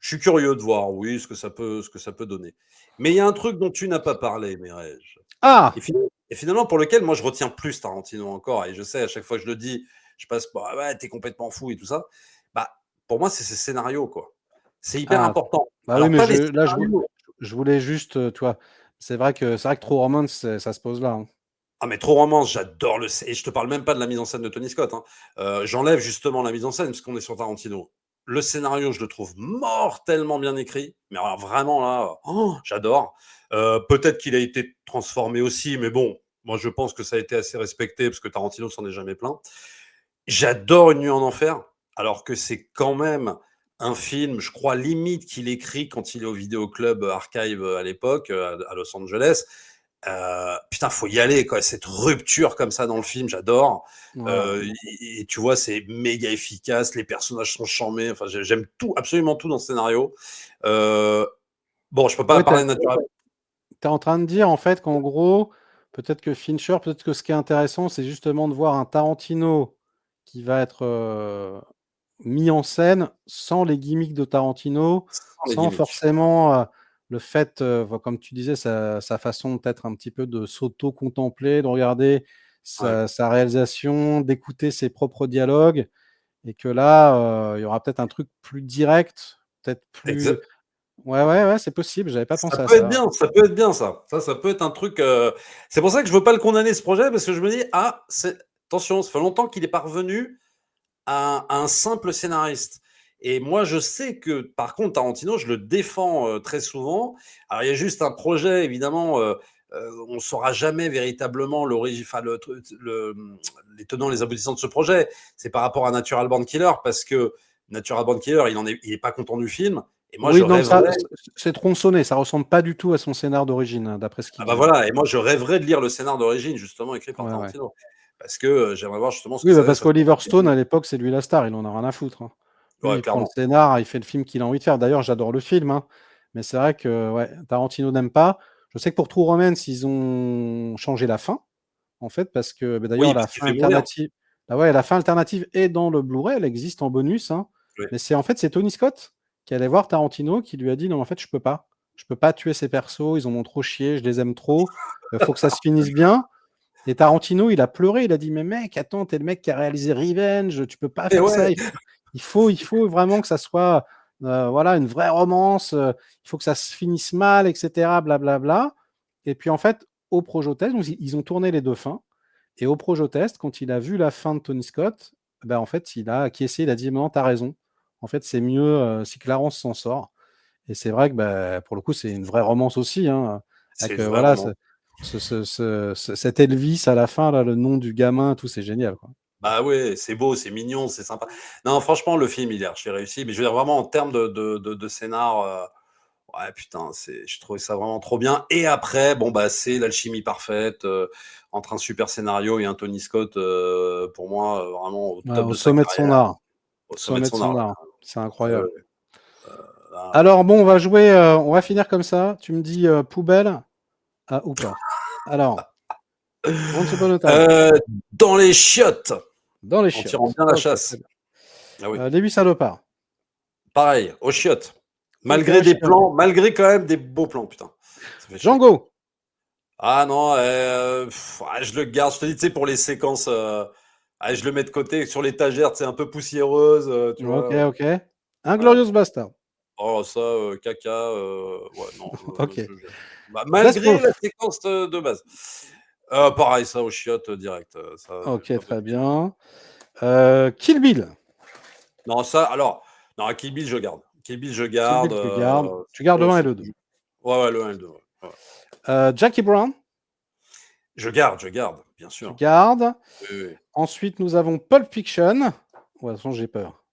suis curieux de voir, oui, ce que ça peut donner. Mais il y a un truc dont tu n'as pas parlé, Mireille. Et, Ah! et finalement, pour lequel moi je retiens plus Tarantino encore, et je sais, à chaque fois que je le dis, je passe par ouais, t'es complètement fou et tout ça. Bah, pour moi, c'est ces scénarios, quoi. C'est hyper Ah! important. Bah, oui, Alors, mais pas les là, scénarios. je voulais juste, tu vois? C'est vrai que True Romance, ça se pose là, hein. Ah, mais trop romance, j'adore le. Et je te parle même pas de la mise en scène de Tony Scott, hein. J'enlève justement la mise en scène, parce qu'on est sur Tarantino. Le scénario, je le trouve mortellement bien écrit. Mais alors vraiment là, oh, j'adore. Peut-être qu'il a été transformé aussi, mais bon, moi je pense que ça a été assez respecté, parce que Tarantino s'en est jamais plaint. J'adore Une nuit en enfer, alors que c'est quand même un film, je crois, limite qu'il écrit quand il est au Vidéo Club Archive à l'époque, à Los Angeles. Putain, faut y aller, quoi. Cette rupture comme ça dans le film, j'adore. Ouais, ouais. Et tu vois, c'est méga efficace, les personnages sont charmés. Enfin, j'aime tout, absolument tout dans ce scénario. Euh, bon, je peux pas Ouais, parler de Natural. tu en train de dire, en fait, qu'en gros, peut-être que Fincher, peut-être que ce qui est intéressant, c'est justement de voir un Tarantino qui va être, mis en scène sans les gimmicks de Tarantino, Sans les sans gimmicks. forcément, le fait, comme tu disais, sa façon peut-être un petit peu de s'auto-contempler, de regarder Ouais. sa réalisation, d'écouter ses propres dialogues et que là, il y aura peut-être un truc plus direct, peut-être plus Exact. ouais, ouais, ouais, c'est possible, j'avais pas Ça pensé à peut être ça. bien, ça peut être bien ça. Ça peut être un truc. C'est pour ça que je veux pas le condamner ce projet, parce que je me dis, ah, attention, ça fait longtemps qu'il est parvenu à un simple scénariste. Et moi, je sais que, par contre, Tarantino, je le défends très souvent. Alors, il y a juste un projet, évidemment, on ne saura jamais véritablement l'origine, enfin, les tenants, les aboutissants de ce projet. C'est par rapport à Natural Born Killer, parce que Natural Born Killer, il est pas content du film. Et moi, je Oui, donc ça, rêverais. c'est tronçonné, ça ressemble pas du tout à son scénar d'origine, hein, d'après ce qu'il Ah bah dit, hein. voilà, et moi, je rêverais de lire le scénar d'origine, justement, écrit par Ouais, ouais. Tarantino. Parce que j'aimerais voir justement ce que Oui, bah, ça parce ça se qu'Oliver passe. Stone, à l'époque, c'est lui la star, il en a rien à foutre, hein. Lui, Ouais, il prend le clairement. scénar, il fait le film qu'il a envie de faire. D'ailleurs, j'adore le film, hein, mais c'est vrai que ouais, Tarantino n'aime pas. Je sais que pour True Romance, ils ont changé la fin, en fait, parce que bah, d'ailleurs, Oui, parce qu'il fait mourir. la fin alternative est dans le Blu-ray, elle existe en bonus, hein, Oui. mais c'est en fait, c'est Tony Scott qui allait voir Tarantino, qui lui a dit: «Non, en fait, je peux pas. Je peux pas tuer ces persos, ils en ont trop chié, je les aime trop, faut que ça se finisse bien». Et Tarantino, il a pleuré, il a dit: «Mais mec, attends, tu es le mec qui a réalisé Revenge, tu peux pas Et faire ça, ouais, il faut vraiment que ça soit, voilà, une vraie romance, il faut que ça se finisse mal et cetera, blablabla». Et puis en fait, au Progotest, donc ils ont tourné les 2 fins et au Progotest, quand il a vu la fin de Tony Scott, bah, en fait, il a acquiescé, il a dit: «Non, tu as raison. En fait, c'est mieux, si Clarence s'en sort». Et c'est vrai que, bah, pour le coup, c'est une vraie romance aussi, hein, c'est avec, une vraie voilà, romance. cet Elvis à la fin, là, le nom du gamin, tout, c'est génial, quoi. Bah ouais, c'est beau, c'est mignon, c'est sympa. Non, franchement, le film, il est archi réussi. Mais je veux dire, vraiment, en termes de scénar, ouais, putain, je trouvais ça vraiment trop bien. Et après, bon, bah, c'est l'alchimie parfaite entre un super scénario et un Tony Scott, pour moi, vraiment au Ouais, top au de sa sommet de son carrière, art, au sommet de sommet de son art. son art. C'est Ouais, incroyable. ouais, là, Alors bon, on va finir comme ça. Tu me dis, poubelle, ou pas? Alors, Once Upon a Time, Euh, dans les chiottes, dans les en tirant chiottes. bien la OK, très chasse. bien. Ah oui. Les 8 salopards. Pareil, aux chiottes. OK, Malgré un des chien. plans, malgré quand même des beaux plans, putain. Ça fait chier. Django. Ah non, je le garde. Je te dis, tu sais, pour les séquences, je le mets de côté sur l'étagère, c'est un peu poussiéreuse, tu OK, vois. OK. Voilà. Inglourious Bastard. Oh, ça, caca, ouais, non, OK. bah, Death malgré la Proof. séquence de base. Pareil, ça, aux chiottes, direct. Ça, OK, pas très possible. bien. Kill Bill. Non, ça, alors, non, Kill Bill, je garde. Kill Bill, je Kill garde. Bill, tu gardes. Tu gardes le 1 et le 2. Ouais, ouais, le 1 et le 2. Ouais. Ouais. Jackie Brown, Je garde, bien tu sûr. gardes. Oui, oui. Ensuite, nous avons Pulp Fiction. Ouais, de toute façon, j'ai peur.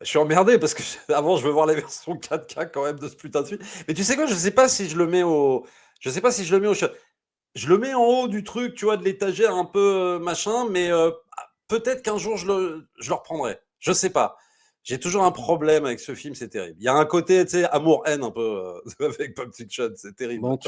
Je suis emmerdé parce que avant, je veux voir la version 4K quand même de ce putain de film. Mais tu sais quoi? Je sais pas si je le mets au je sais pas si je le mets au je le mets en haut du truc, tu vois, de l'étagère un peu, machin, mais peut-être qu'un jour je le reprendrai. Je sais pas. J'ai toujours un problème avec ce film, c'est terrible. Il y a un côté, tu sais, amour-haine un peu, avec Pulp Fiction, c'est terrible. Bon,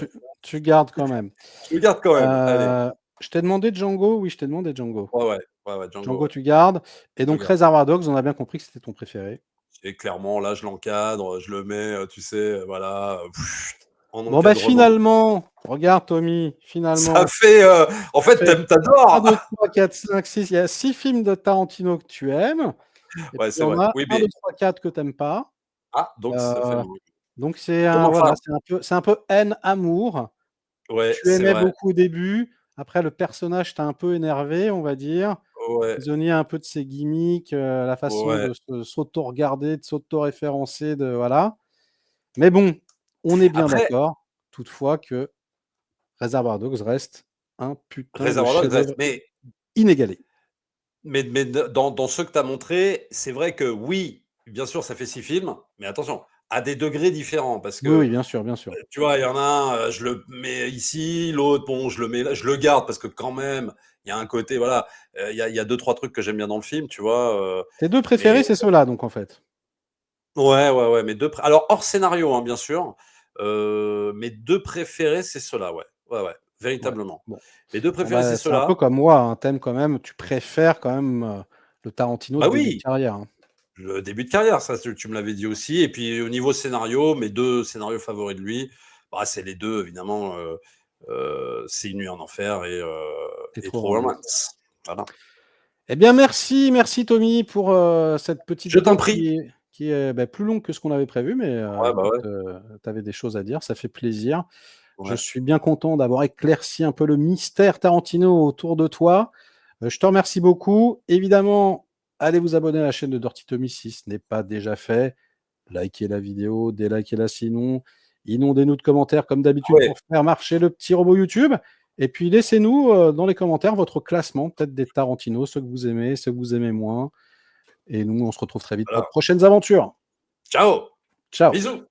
tu gardes quand même. Je le garde quand même, allez. Je t'ai demandé Django? Oui, je t'ai demandé Django. Ouais, ouais, ouais, ouais, Django, Django, ouais, tu gardes et je le donc garde. Reservoir Dogs, on a bien compris que c'était ton préféré. Et clairement, là, je l'encadre, je le mets, tu sais, voilà, en Bon, bah, encadrement. finalement, regarde Tommy, Ça finalement, fait, en ça fait, fait tu un, adores! 2, 3, 4, 5, 6. Il y a 6 films de Tarantino que tu aimes et puis Ouais, il y c'est en vrai. a Oui, un, mais 2, 3, 4 que tu aimes pas. donc ça fait Heu, moins. donc c'est Comme un ma voilà, femme. c'est un peu haine-amour. Ouais, Tu c'est aimais vrai. beaucoup au début, après le personnage t'a un peu énervé, on va dire. Ouais, Prisonnier un peu de ses gimmicks, la façon ouais. de s'auto-regarder, de s'auto-référencer, de voilà. Mais bon, on est bien Après, d'accord, toutefois, que Reservoir Dogs reste un putain de Reservoir Dogs reste chef-d'œuvre mais inégalé. dans ceux que tu as montrés, c'est vrai que oui, bien sûr, ça fait 6 films, mais attention, à des degrés différents parce Oui, oui, que, bien sûr, bien sûr. tu vois, il y en a un, je le mets ici, l'autre, bon, je le mets là, je le garde parce que quand même, il y a un côté, voilà, il y a 2-3 trucs que j'aime bien dans le film, tu vois? Tes 2 Mais préférés, c'est ceux-là donc en fait? ouais, ouais, ouais, mes 2 pré alors hors scénario, hein, bien sûr, mes 2 préférés, c'est ceux-là, ouais. Ouais, ouais, Ouais, véritablement. bon. Mes 2 Bon, préférés, c'est bah, c'est un peu ceux-là. comme moi, hein, tu quand même tu préfères quand même, le Tarantino Bah de début de oui, carrière, hein? le début de carrière, ça, tu me l'avais dit aussi et puis au niveau scénario, mes 2 scénarios favoris de lui, bah, c'est les 2 évidemment, C'est une nuit en enfer Et et True True Romance. Romance. Voilà. Eh bien merci, merci Tommy pour, cette petite Je t'en vidéo prie. qui est, bah, plus longue que ce qu'on avait prévu, mais Ouais, bah, écoute, ouais, tu avais des choses à dire, ça fait plaisir. Je ouais. suis bien content d'avoir éclairci un peu le mystère Tarantino autour de toi. Je te remercie beaucoup. Évidemment, allez vous abonner à la chaîne de Dirty Tommy si ce n'est pas déjà fait. Likez la vidéo, délikez-la sinon. Inondez-nous de commentaires comme Ah d'habitude ouais, pour faire marcher le petit robot YouTube. Et puis laissez-nous dans les commentaires votre classement, peut-être des Tarantino, ceux que vous aimez moins. Et nous, on se retrouve très vite pour de voilà. prochaines aventures. Ciao! Ciao. Bisous!